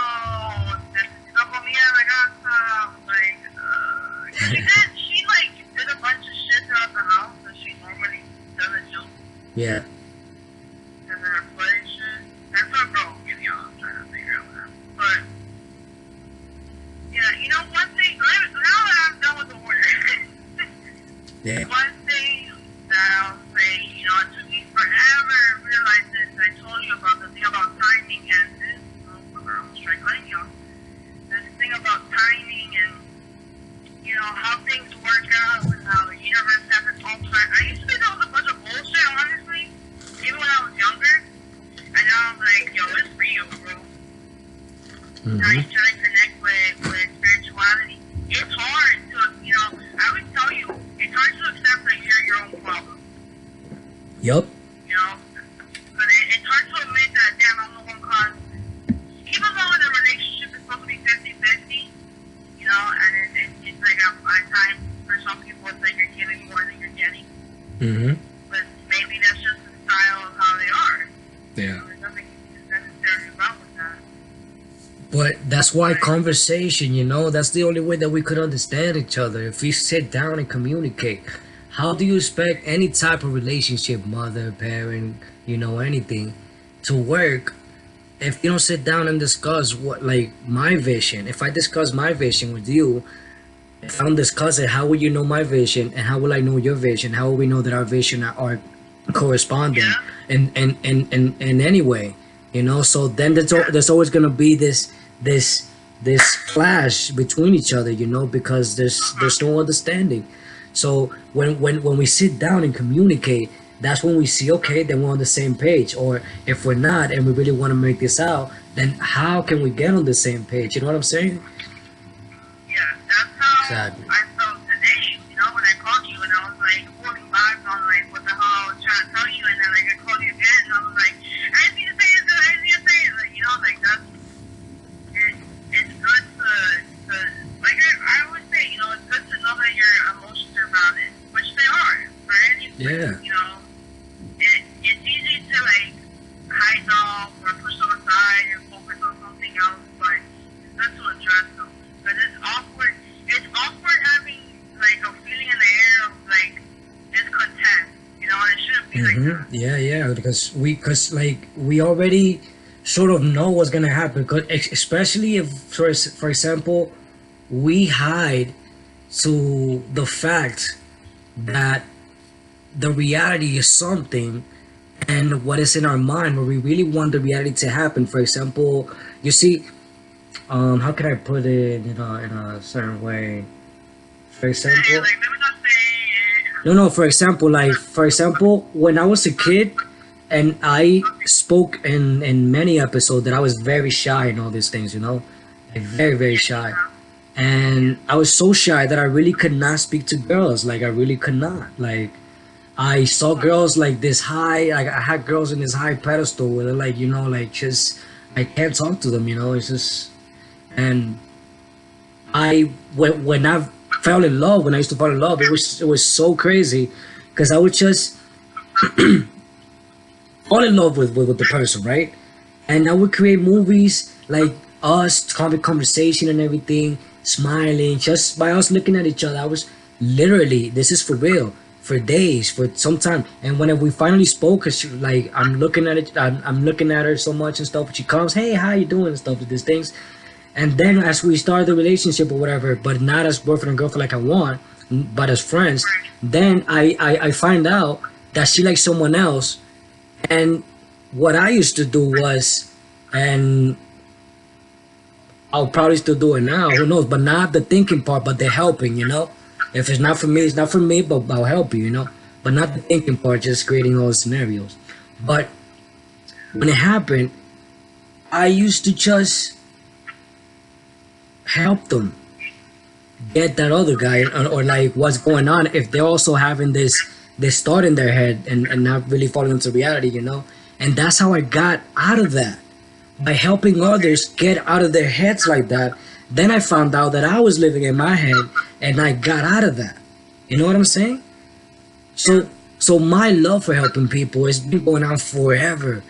necesito comida en la casa. Like, she like did a bunch of shit throughout the house that she normally doesn't do. Yeah. Because of her play shit. That's what broke me, y'all. I'm trying to figure out that. But, yeah, one thing, now that I'm done with the order, Yeah. one thing that I'll say, it took me forever to realize this. I told you about the thing about timing and this. Let's try cutting you off. This thing about timing and, how things work out and how the universe has its own plan. I used to think that was a bunch of bullshit, honestly, even when I was younger. And now I'm like, yo, it's real, bro. Now you try to connect with spirituality. It's hard to, I would tell you, it's hard to accept that you're your own problem. Yup. But it's hard to admit that, damn, I'm the one cause. Even though the relationship is supposed to be 50-50, and it's like at times, for some people, it's like you're giving more than you're getting. But maybe that's just the style of how they are. Yeah. There's nothing necessarily wrong with that. But that's why conversation, that's the only way that we could understand each other. If we sit down and communicate, how do you expect any type of relationship, mother, parent, anything, to work if you don't sit down and discuss what, like, my vision? If I discuss my vision with you, if I don't discuss it, how will you know my vision, and how will I know your vision? How will we know that our vision are corresponding Yeah. in any way? So then there's always gonna be this this clash between each other, because there's no understanding. So when we sit down and communicate, that's when we see, okay, then we're on the same page. Or if we're not and we really want to make this out, then how can we get on the same page? You know what I'm saying? Yeah, that's how Exactly. I felt today, when I called you and I was like holding back on like what the hell I was trying to tell you, and then like I called you again and I was like, I just need to say this, I just need to say it, like, like that's it's good to like I always say, it's good to know that your emotions are valid, which they are for any Yeah. it's easy to like hide off or push them aside and focus on something else, but it's good to address them. Because it's awkward having like a feeling in the air of like discontent, and it shouldn't be like that. Yeah, because like we already sort of know what's gonna happen. Cause especially if, for example, we hide to the fact that the reality is something, and what is in our mind, where we really want the reality to happen. For example, you see, how can I put it in a certain way? For Say, example, like, maybe not say, no, for example, when I was a kid, and I spoke in many episodes that I was very shy and all these things, like very very shy, and I was so shy that I really could not speak to girls. Like I really could not. Like I saw girls like this high. Like I had girls in this high pedestal where they're like, like just I can't talk to them. It's just, and when I fell in love, when I used to fall in love, it was so crazy, because I would just fall in love with the person, right? And I would create movies like us having conversation and everything, smiling just by us looking at each other. I was literally, this is for real, for days, for some time. And whenever we finally spoke, 'cause like I'm looking at it, I'm looking at her so much and stuff. And she comes, hey, how you doing and stuff, with these things. And then as we start the relationship or whatever, but not as boyfriend and girlfriend like I want, but as friends, then I find out that she likes someone else. And what I used to do was, and I'll probably still do it now, who knows, but not the thinking part, but the helping. If it's not for me, it's not for me, but I'll help you. But not the thinking part, just creating all the scenarios. But when it happened, I used to just help them get that other guy, or like what's going on, if they're also having this thought in their head, and not really falling into reality. And that's how I got out of that, by helping others get out of their heads like that. Then I found out that I was living in my head, and I got out of that. You know what I'm saying? So my love for helping people has been going on forever.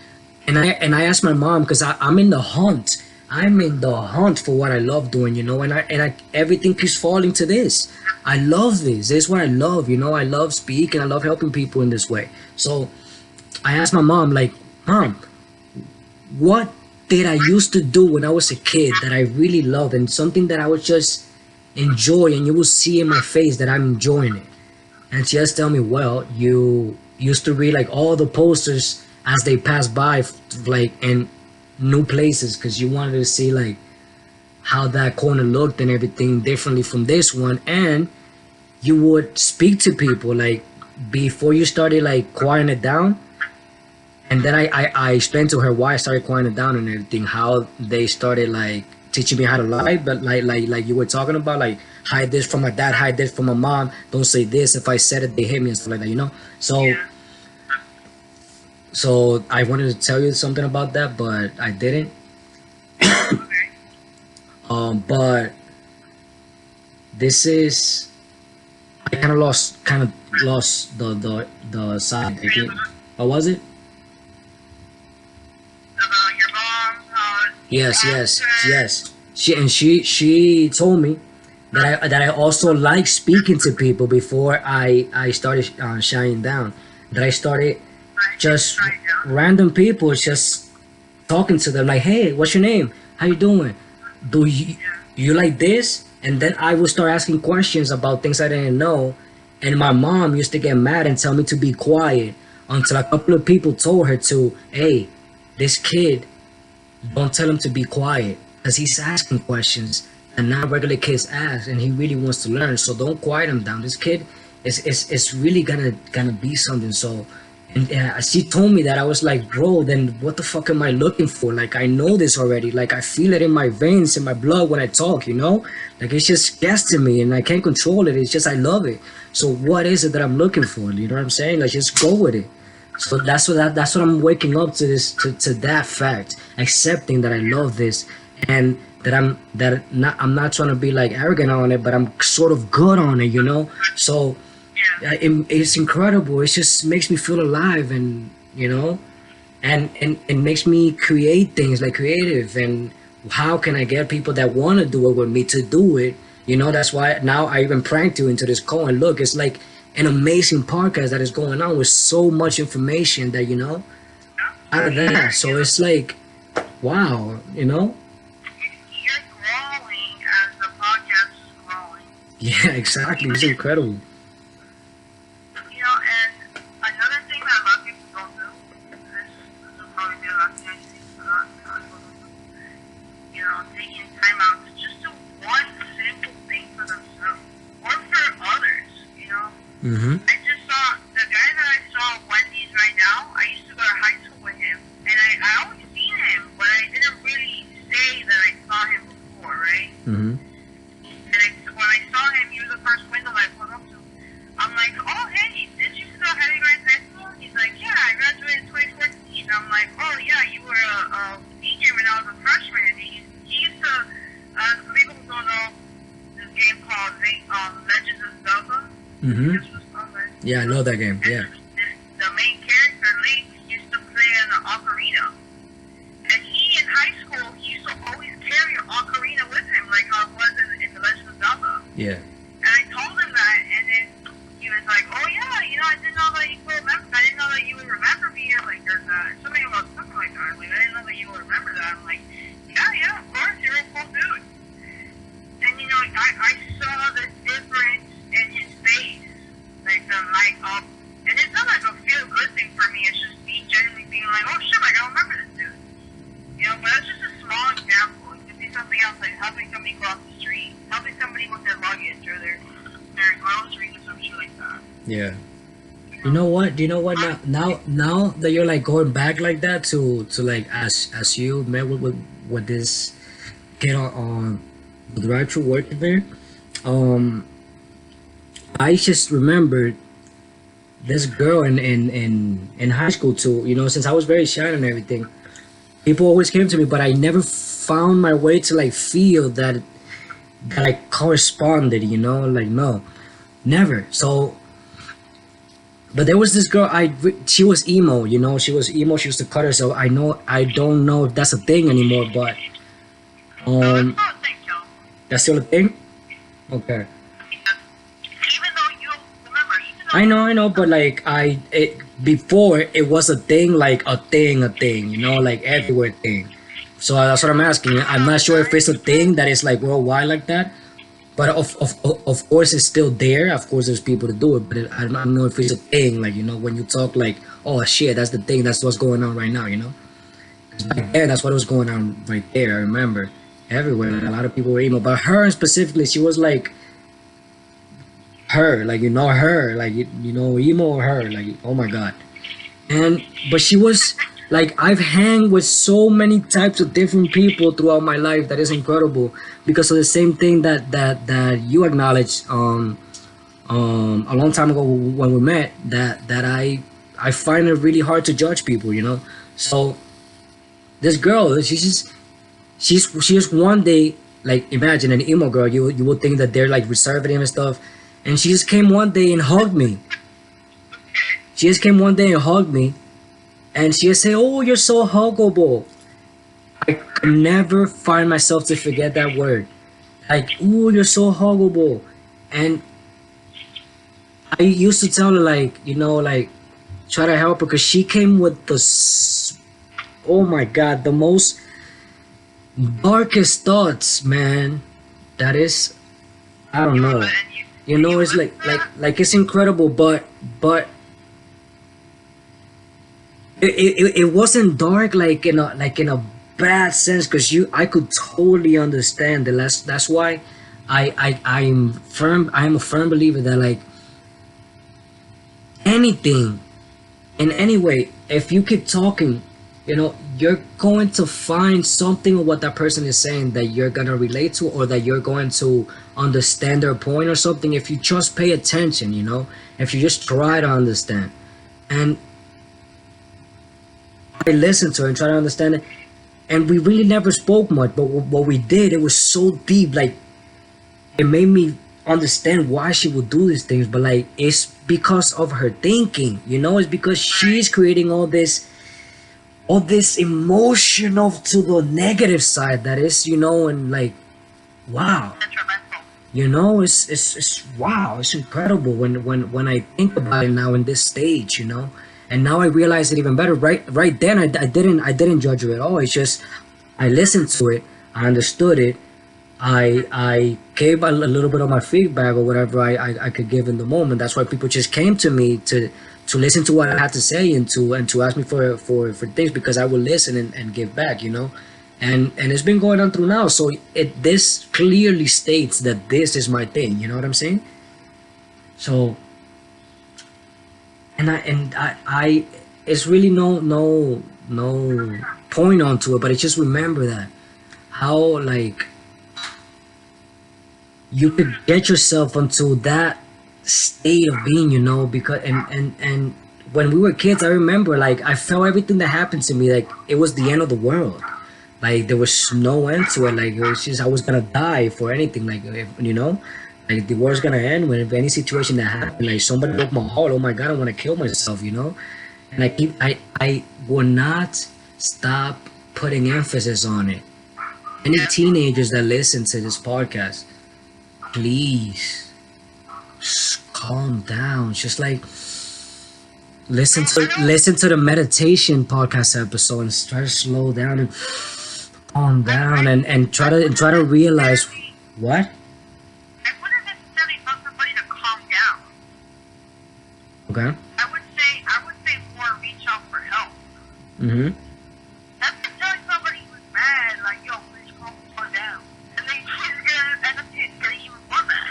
And I asked my mom, because I'm in the hunt. I'm in the hunt for what I love doing, and I everything keeps falling to this. I love this. This is what I love, I love speaking. I love helping people in this way. So I asked my mom, like, Mom, what did I used to do when I was a kid that I really loved, and something that I would just enjoy, and you will see in my face that I'm enjoying it? And she just tell me, well, you used to read like all the posters as they pass by, like in new places, because you wanted to see like how that corner looked and everything differently from this one. And you would speak to people like before you started like quieting it down. And then I explained to her why I started quieting it down and everything, how they started like teaching me how to lie, but like you were talking about, like hide this from my dad, hide this from my mom, don't say this, if I said it they hit me and stuff like that. So Yeah. so I wanted to tell you something about that, but I didn't. Okay. But this is, I kind of lost the side. What was it? About your mom, how Yes, you yes, asked her. yes. She told me that I also like speaking to people before I started shining down. That I started just random people just talking to them like, hey, what's your name? How you doing? Do you like this? And then I would start asking questions about things I didn't know. And my mom used to get mad and tell me to be quiet until a couple of people told her to, hey, this kid, don't tell him to be quiet because he's asking questions and not regular kids ask, and he really wants to learn. So don't quiet him down. This kid is really gonna be something. So, and she told me that. I was like, bro, then what the fuck am I looking for? Like, I know this already. Like, I feel it in my veins, in my blood when I talk, you know? Like, it's just gets to me and I can't control it. It's just, I love it. So what is it that I'm looking for? You know what I'm saying? Like, just go with it. So that's what I'm waking up to this, to that fact, accepting that I love this, and that I'm not trying to be like arrogant on it, but I'm sort of good on it, you know? So it's incredible. It just makes me feel alive, and you know, and it makes me create things, like creative. And how can I get people that want to do it with me to do it? You know, that's why now I even pranked you into this call. And look, it's like an amazing podcast that is going on with so much information that, you know, out of that. So it's like, wow, you know. You're growing as the podcast is growing. Yeah, exactly. It's incredible. You know, and another thing that a lot of people don't do, this will probably be the last thing I see, but a lot of people don't do, you know, taking time out to just do one simple thing for themselves or for others, you know. Mm-hmm. I just saw the guy that I saw at Wendy's right now. I used to go to high school with him, and I always seen him, but I didn't really say that I saw him before, right? Mm-hmm. And when I saw him, he was the first window I pulled up to. I'm like, oh hey, did you still have you guys high school? He's like, yeah, I graduated in 2014. I'm like, oh yeah, you were a DJ when I was a freshman. And he used to, people who don't know this game called Legends of Zelda. Mm-hmm. Yeah, I know that game. Yeah. The main character, Link, used to play an ocarina. And he, in high school, he used to always carry an ocarina with him, like how it was in The Legend of Zelda. Yeah. And I told him that, and then he was like, oh yeah, you know, I didn't know that you would remember, I didn't know that you would remember me, or like, there's something about something like that. Like, I didn't know that you would remember that. I'm like, yeah, of course, you're a cool dude. And you know, I saw the difference in his face. Like the light up, and it's not like a feel good thing for me. It's just me genuinely being like, oh shit, like I remember this dude. You know, but that's just a small example. It could be something else, like helping somebody cross the street, helping somebody with their luggage or their groceries or some shit like that. Yeah. You know what? Do you know what? Now that you're like going back like that to like as you met with this kid on the drive-thru working there, I just remembered this girl in high school too. You know, since I was very shy and everything, people always came to me, but I never found my way to like feel that I corresponded. You know, like no, never. So, but there was this girl. She was emo. You know, she was emo. She used to cut herself. I don't know if that's a thing anymore, but that's still a thing. Okay. I know, but like before it was a thing, like a thing, you know, like everywhere thing. So that's what I'm asking. I'm not sure if it's a thing that is like worldwide like that, but of course it's still there. Of course there's people to do it, but I don't know if it's a thing. Like, you know, when you talk like, oh shit, that's the thing. That's what's going on right now. You know, 'cause back then that's what was going on right there. I remember everywhere. Like, a lot of people were emo, but her specifically, she was like. Her, like, you know, her, like, you know, emo her, like, oh my god. But she was like, I've hang with so many types of different people throughout my life that is incredible because of the same thing that you acknowledged a long time ago when we met, that I find it really hard to judge people, you know. So this girl, she's just one day, like, imagine an emo girl, you would think that they're like reserved and stuff. And she just came one day and hugged me. She just came one day and hugged me. And she just said, oh, you're so huggable. I could never find myself to forget that word. like, "Ooh, you're so horrible," and I used to tell her, like, like, try to help her, because she came with oh my god, the most darkest thoughts, man. That is, I don't know. It's like it's incredible, but it wasn't dark like in a bad sense, because I could totally understand it. That's why I'm a firm believer that, like, anything in any way, if you keep talking, you're going to find something of what that person is saying that you're gonna relate to, or that you're going to understand their point or something, if you just pay attention, if you just try to understand. And I listened to her and try to understand it, and we really never spoke much, but what we did, it was so deep, like, it made me understand why she would do these things. But, like, it's because of her thinking, it's because she's creating all this emotion of to the negative side, that is, and, like, wow, it's wow, it's incredible when I think about it now in this stage, and now I realize it even better. Right then, I didn't judge her at all. It's just, I listened to it, I understood it, I gave a little bit of my feedback, or whatever I could give in the moment. That's why people just came to me to listen to what I had to say, and to ask me for things, because I would listen and give back, and it's been going on through now. So this clearly states that this is my thing. You know what I'm saying? So, and I it's really no point onto it, but I just remember that how, like, you could get yourself into that state of being, because and when we were kids, I remember, like, I felt everything that happened to me like it was the end of the world. Like, there was no end to it. Like, it was just, I was gonna die for anything. Like, like, the world's gonna end when, if any situation that happened, like, somebody broke my heart, oh my god, I want to kill myself, And I will not stop putting emphasis on it. Any teenagers that listen to this podcast, please calm down. Just, like, listen to the meditation podcast episode, and try to slow down and calm down, and try to realize what. I wouldn't necessarily tell somebody to calm down. Okay. I would say more reach out for help. Mm-hmm. That's like telling somebody who's mad, like, yo, please calm down. And then he's gonna end up getting even more mad.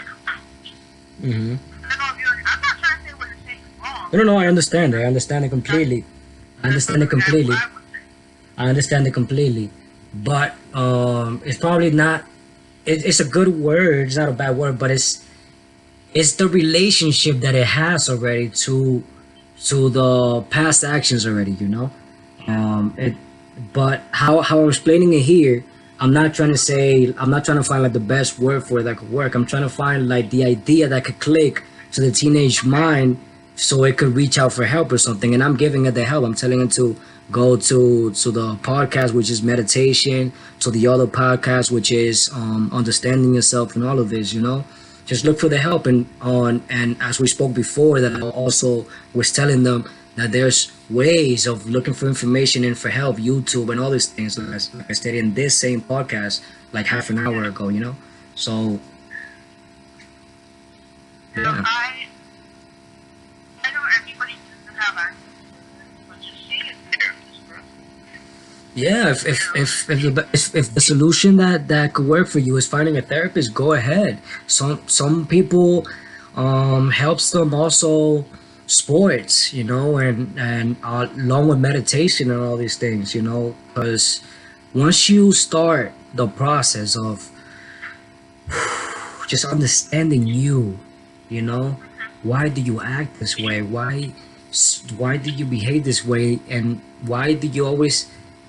Mm-hmm. I'm not trying to say what you're saying is wrong. No, I understand it completely. I understand it completely. But it's probably not. It's a good word. It's not a bad word, but it's the relationship that it has already to the past actions already. But how I'm explaining it here, I'm not trying to find, like, the best word for it that could work. I'm trying to find, like, the idea that could click to the teenage mind, so it could reach out for help or something. And I'm giving it the help. I'm telling it to go to the podcast, which is meditation, to the other podcast, which is understanding yourself, and all of this. Just look for the help. And as we spoke before, that I also was telling them that there's ways of looking for information and for help, YouTube and all these things, like I stated in this same podcast like half an hour ago. So yeah. I know everybody doesn't have access to it, but just see a therapist, bro. Yeah, if the solution that could work for you is finding a therapist, go ahead. Some people helps them also sports, and along with meditation and all these things, because once you start the process of just understanding you, why do you act this way? Why do you behave this way? And why do you always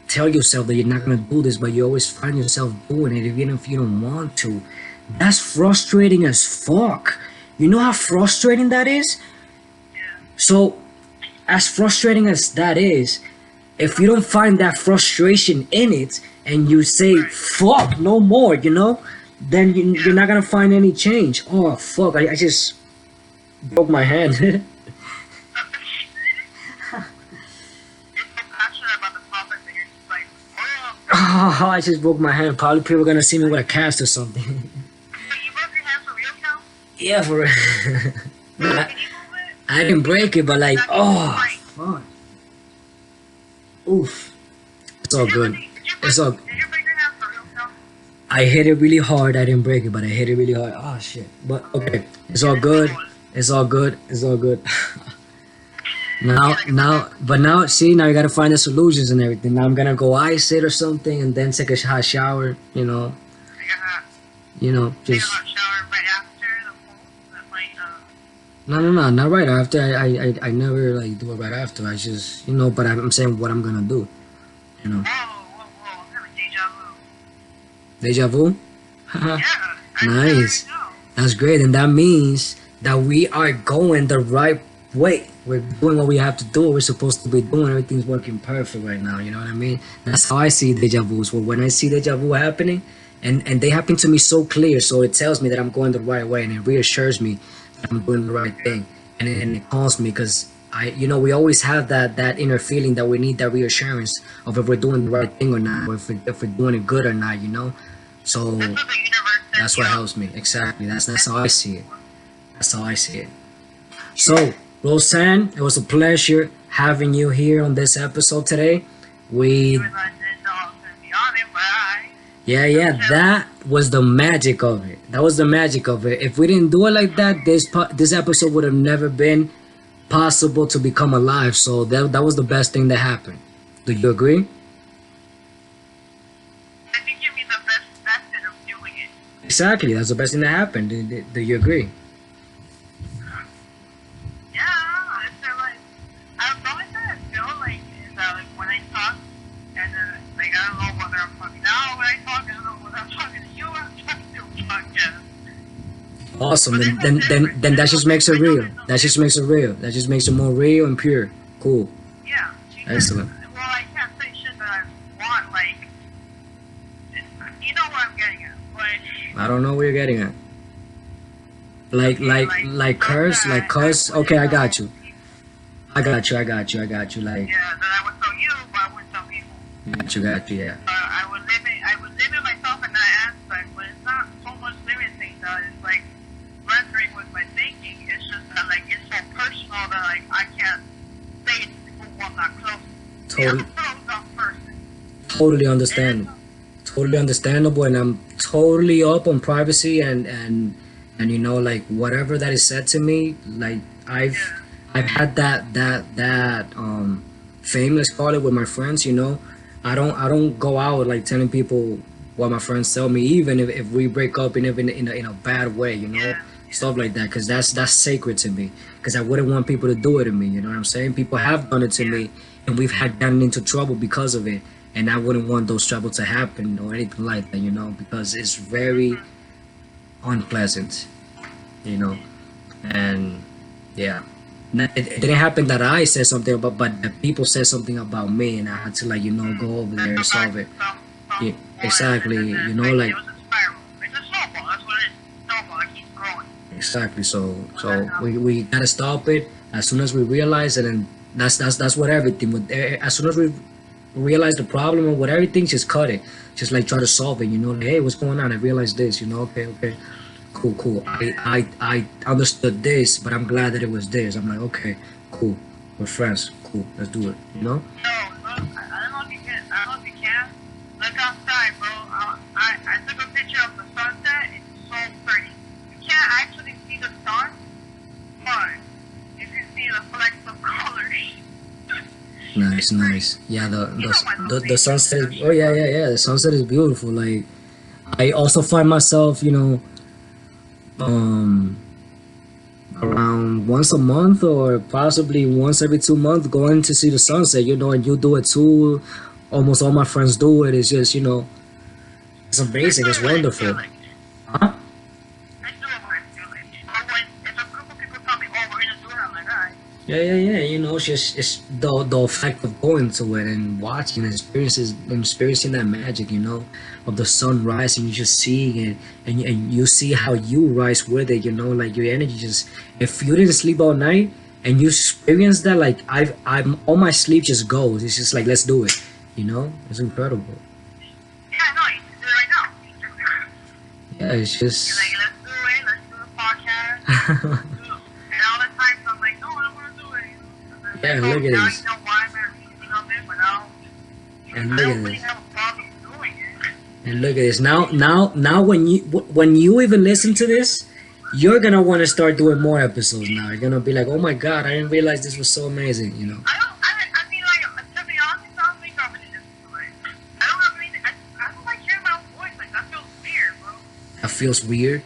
tell yourself that you're not going to do this, but you always find yourself doing it even if you don't want to? That's frustrating as fuck. You know how frustrating that is? So, as frustrating as that is, if you don't find that frustration in it, and you say, fuck, no more, then you're not gonna find any change. Oh fuck! I just broke my hand. Passionate about the topic that you're just like, Oh, I just broke my hand. Probably people are gonna see me with a cast or something. so you broke your hand for real now? Yeah, for real. Can you move it? I didn't break it, but like, oh, fuck. Oof. It's all good. It's all. Did you break your hand for real now? I hit it really hard. I didn't break it, but I hit it really hard. Oh shit. But okay, it's all good. It's all good. It's all good. Now, see, now you gotta find the solutions and everything. Now I'm gonna go ice it or something, and then take a hot shower. Take a hot Just shower right after the pool. That might, no, not right after. I never like do it right after. I just, but I'm saying what I'm gonna do. whoa, I'm having deja vu. Deja vu. Yeah. Nice. That's great, and that means that we are going the right way. We're doing what we have to do. What we're supposed to be doing. Everything's working perfect right now. You know what I mean? That's how I see deja vus. Well, when I see deja vu happening, and they happen to me so clear, so it tells me that I'm going the right way, and it reassures me that I'm doing the right thing, and it calms me because we always have that inner feeling that we need that reassurance of if we're doing the right thing or not, or if we're doing it good or not. So That's what the universe says. that's what helps me. Exactly. That's how I see it. That's how I see it. So, Rosanne, it was a pleasure having you here on this episode today. Yeah, that was the magic of it. That was the magic of it. If we didn't do it like that, this episode would have never been possible to become alive. So that was the best thing that happened. Do you agree? I think you mean the best method of doing it. Exactly. That's the best thing that happened. Do you agree? Yeah, it's like, I've always said, like, is that, like, when I talk, and then, like, I don't know whether I'm talking now, when I talk, I don't know whether I'm talking to you, or I'm talking to a podcast. Awesome. Then that just makes it real. That just makes it real. That just makes it more real and pure. Cool. Yeah. Excellent. Well, I can't say shit that I want, like, you know what I'm getting at, but... I don't know where you're getting at. Like curse, like cuss. Okay, I got you. Like. Yeah, that I would tell you, but I wouldn't tell people. Got you. Yeah. I would limit myself in that aspect, but it's not so much limiting that it's like rendering with my thinking. It's just that like it's so personal that like I can't say it to people who I'm not close to. Totally. I'm a closed off person. Totally understandable. Totally understandable, and I'm totally up on privacy and like whatever that is said to me. Like I've had that fame, let's call it, with my friends. I don't go out like telling people what my friends tell me, even if we break up and even in a bad way, stuff like that, because that's sacred to me, because I wouldn't want people to do it to me. You know what I'm saying? People have done it to me, and we've had gotten into trouble because of it, and I wouldn't want those trouble to happen or anything like that, because it's very unpleasant, and yeah. It didn't happen that I said something about, but the people said something about me, and I had to go over there and solve it. Yeah, exactly. It was a spiral. It's a snowball. That's what it is. Snowball. It keeps growing. Exactly. So we gotta stop it as soon as we realize it, and that's what everything. As soon as we realize the problem or what everything, just cut it. Just try to solve it. Hey, what's going on? I realized this. Okay. Cool. I understood this, but I'm glad that it was this. I'm like, okay, cool. We're friends. Cool. Let's do it. No, I don't know if you can. Look outside, bro. I took a picture of the sunset. It's so pretty. You can't actually see the sun, but you can see the flecks of colors. Nice. Yeah, the sunset. Oh yeah. The sunset is beautiful. Like, I also find myself, around once a month or possibly once every 2 months going to see the sunset, and you do it too. Almost all my friends do it. It's just, it's amazing. It's wonderful. Huh? I do it when I feel it. Or when if a group of people tell me, oh, we're gonna do it, I'm like, alright. Yeah. You know, it's the fact of going to it and watching and experiencing that magic. You know, of the sunrise and you just seeing it and you see how you rise with it. You know, like your energy just. If you didn't sleep all night and you experience that, like I'm all my sleep just goes. It's just like let's do it. You know, it's incredible. Yeah, no, you can do it right now. You can do it. Yeah, it's You're just. like, let's do it. Let's do a podcast. And all the time, I'm like, no, I don't want to do it. And Yeah, then, look at now this. you know why I'm at reasoning of it, but now And I look at don't really this. have a problem doing it. And look at this. Now, when you even listen to this, you're gonna want to start doing more episodes. Now you're gonna be like, oh my god, I didn't realize this was so amazing. You know. I mean, like, to be honest, I don't think I'm really into it. I don't have anything, I don't like hearing my own voice. Like, that feels weird, bro. That feels weird.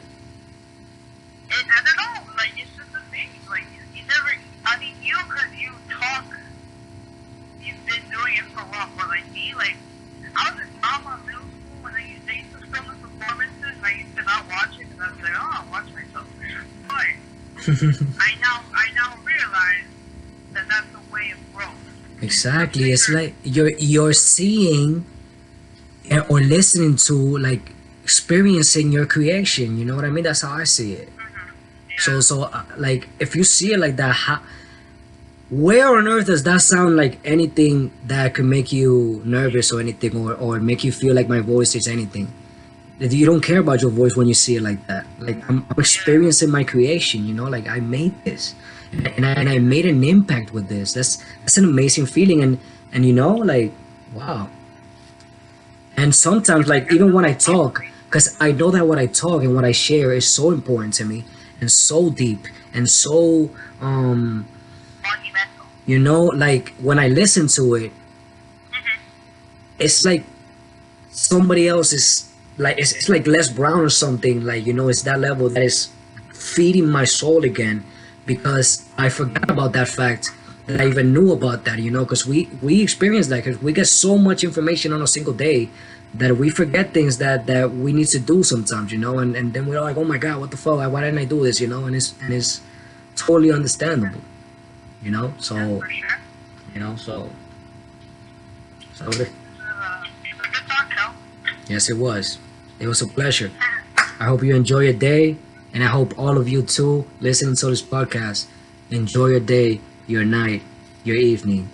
I don't know, like, it's just a thing. Like, you never, I mean, you, because you talk, you've been doing it for a while, but like me, like, I was in drama in middle school, and they used to film the performances, and I used to not watch it, because I was like, oh, I'll watch myself. But I now realize that that's a way of growth. Exactly. It's like you're seeing or listening to, like, experiencing your creation. You know what I mean? That's how I see it. Yeah. So like if you see it like that, where on earth does that sound like anything that could make you nervous or anything, or make you feel like my voice is anything? That you don't care about your voice when you see it like that. Like I'm experiencing my creation. You know, like I made this, and I made an impact with this. That's an amazing feeling, and you know, like wow. And sometimes, like even when I talk, because I know that what I talk and what I share is so important to me and so deep and so Monumental. you know, like when I listen to it, it's like somebody else is like it's like Les Brown or something. Like, you know, it's that level that is feeding my soul again, because I forgot about that fact that I even knew about that. You know, because we experience that, because we get so much information on a single day that we forget things that we need to do sometimes. You know, and then we're like, oh my god, what the fuck? Why didn't I do this? You know, and it's totally understandable. You know, so For sure. you know, so It's a good talk, though. yes, it was. It was a pleasure. I hope you enjoy your day, and I hope all of you too, listening to this podcast, enjoy your day, your night, your evening,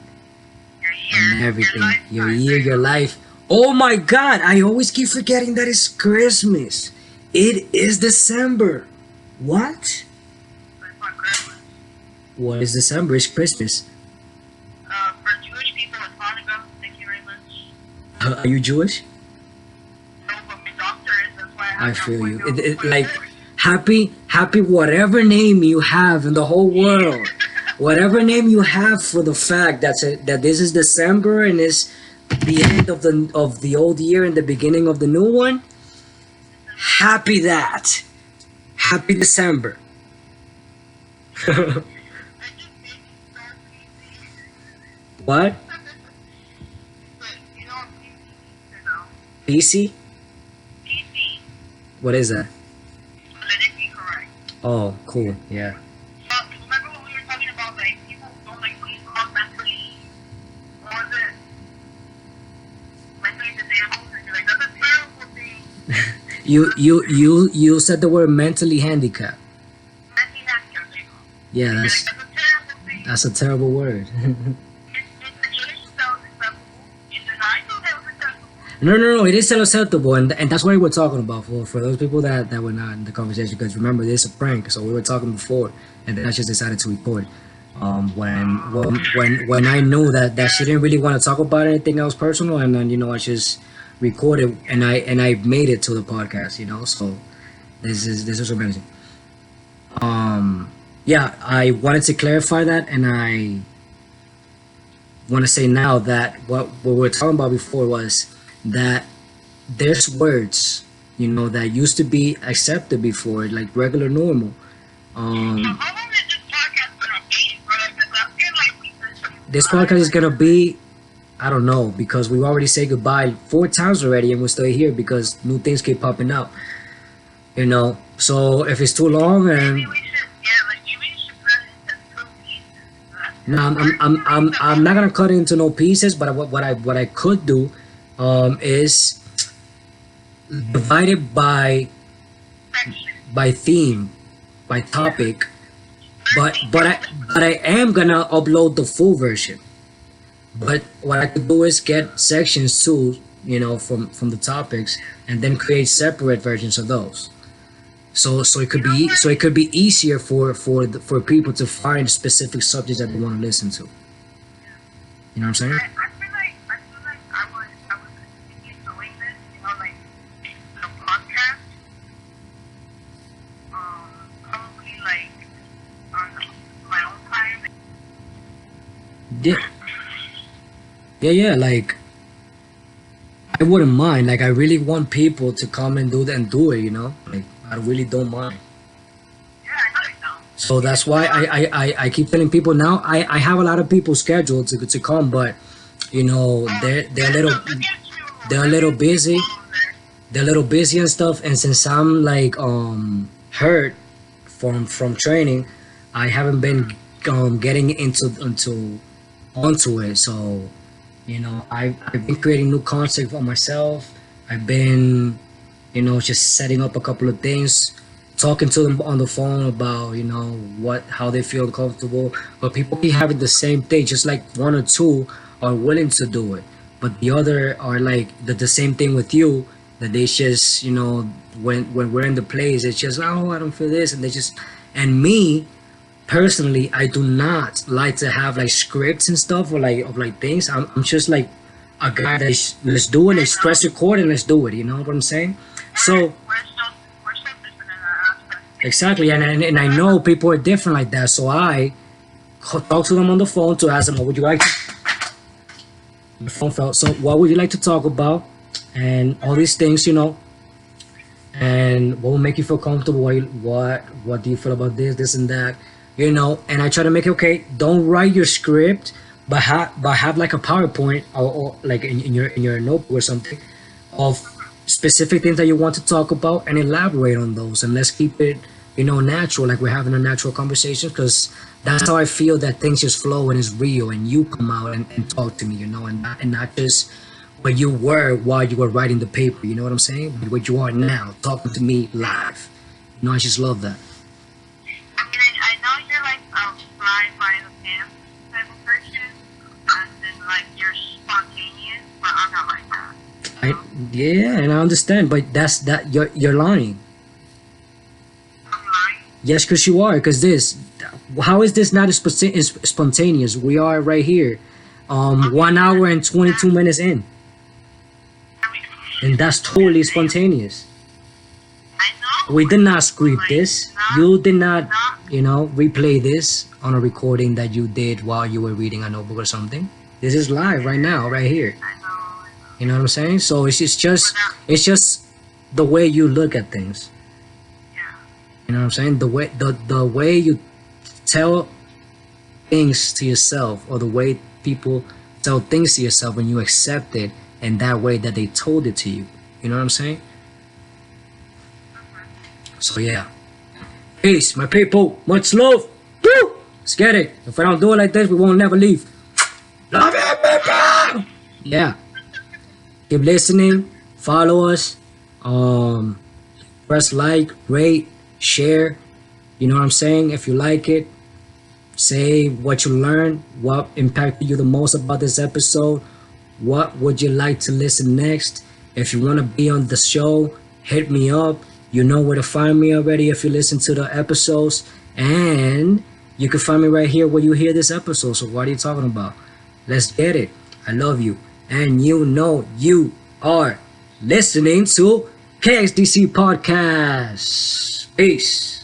Your year, and everything. Your lifetime. year, your life. Oh my God! I always keep forgetting that it's Christmas. It is December. What? It's not Christmas. What is December? It's Christmas. For Jewish people, it's Hanukkah. Thank you very much. Are you Jewish? No, but my doctor is. That's why I have feel that you. window. Like happy whatever name you have in the whole world, whatever name you have for the fact that this is December and it's the end of the old year and the beginning of the new one. Happy that. Happy December. I just made it so easy. What? But you know what PC means or no? PC? PC. What is that? Politically correct. Oh, cool. Yeah. Remember when we were talking about, like, people don't like being called mentally, what was it? Mentally disabled? And you're like, that's a terrible thing. You said the word mentally handicapped. Mentally handicapped, you know. Yeah, You're like, that's that's a terrible thing. that's a terrible word. In situations that was acceptable. In the 90s, that was acceptable. No, it is still acceptable, and that's what we were talking about for those people that were not in the conversation. Because remember, this is a prank, so we were talking before, and then I just decided to record. When I knew that she didn't really want to talk about anything else personal, and then, you know, I just recorded and I made it to the podcast. You know, so this is amazing. Yeah, I wanted to clarify that, and I want to say now that what we were talking about before was that there's words, you know, that used to be accepted before, like regular normal. How long is this podcast gonna be, bro? Because I feel like we've been This podcast is gonna be, I don't know, because we already said goodbye 4 times already, and we're still here because new things keep popping up. You know, so if it's too long, and Maybe we should, yeah, like, maybe we should put it into 2 pieces. Now I'm not gonna cut it into no pieces, but what I could do is divide it by theme, by topic. But I am gonna upload the full version. But what I could do is get sections too, from the topics, and then create separate versions of those. So it could be easier for people to find specific subjects that they want to listen to. You know what I'm saying? I feel like I would continue doing this, like the podcast. Probably like on my own time. Yeah. Like I wouldn't mind. Like I really want people to come and do that and do it. Like I really don't mind. Yeah, I know. So that's why I keep telling people now. I have a lot of people scheduled to come, but they're a little busy. They're a little busy and stuff. And since I'm like hurt from training, I haven't been getting onto it. So I've been creating new content for myself. I've been just setting up a couple of things, talking to them on the phone about how they feel comfortable. But people keep having the same thing, just like one or two are willing to do it, but the other are like the same thing with you, that they just when we're in the place, it's just, oh, I don't feel this, and they just, and me personally, I do not like to have like scripts and stuff, or like things. I'm just like a guy that let's do it, let's press record and let's do it. You know what I'm saying? So We're so different in that aspect. exactly, and I know people are different like that. So I talk to them on the phone to ask them, what would you like? The phone fell. So what would you like to talk about? And all these things, and what will make you feel comfortable? What do you feel about this and that? And I try to make it okay. Don't write your script, but have like a PowerPoint or like in your notebook or something of specific things that you want to talk about, and elaborate on those, and let's keep it natural, like we're having a natural conversation, because that's how I feel that things just flow and it's real, and you come out and talk to me, and not just what you were while you were writing the paper. You know what I'm saying? But what you are now, talking to me live. I just love that. I know you're like fly by the pants type of person, and then like you're spontaneous, but I'm not like that. Yeah, and I understand, but you're lying. I'm lying. Yes, because you are. Because how is this not as spontaneous? We are right here, 1 hour and 22 minutes in, and that's totally spontaneous. I know. We did not script this. You did not, replay this on a recording that you did while you were reading a notebook or something. This is live right now, right here. I know. You know what I'm saying? So it's just the way you look at things. Yeah. You know what I'm saying? The way you tell things to yourself, or the way people tell things to yourself when you accept it in that way that they told it to you. You know what I'm saying? So yeah. Peace, my people. Much love. Woo! Let's get it. If I don't do it like this, we won't never leave. Love you, people! Yeah. Keep listening. Follow us. Press like, rate, share. You know what I'm saying? If you like it, say what you learned, what impacted you the most about this episode, what would you like to listen next. If you want to be on the show, hit me up. You know where to find me already if you listen to the episodes, and you can find me right here where you hear this episode. So what are you talking about? Let's get it. I love you, and you are listening to Kxdc Podcast. Peace.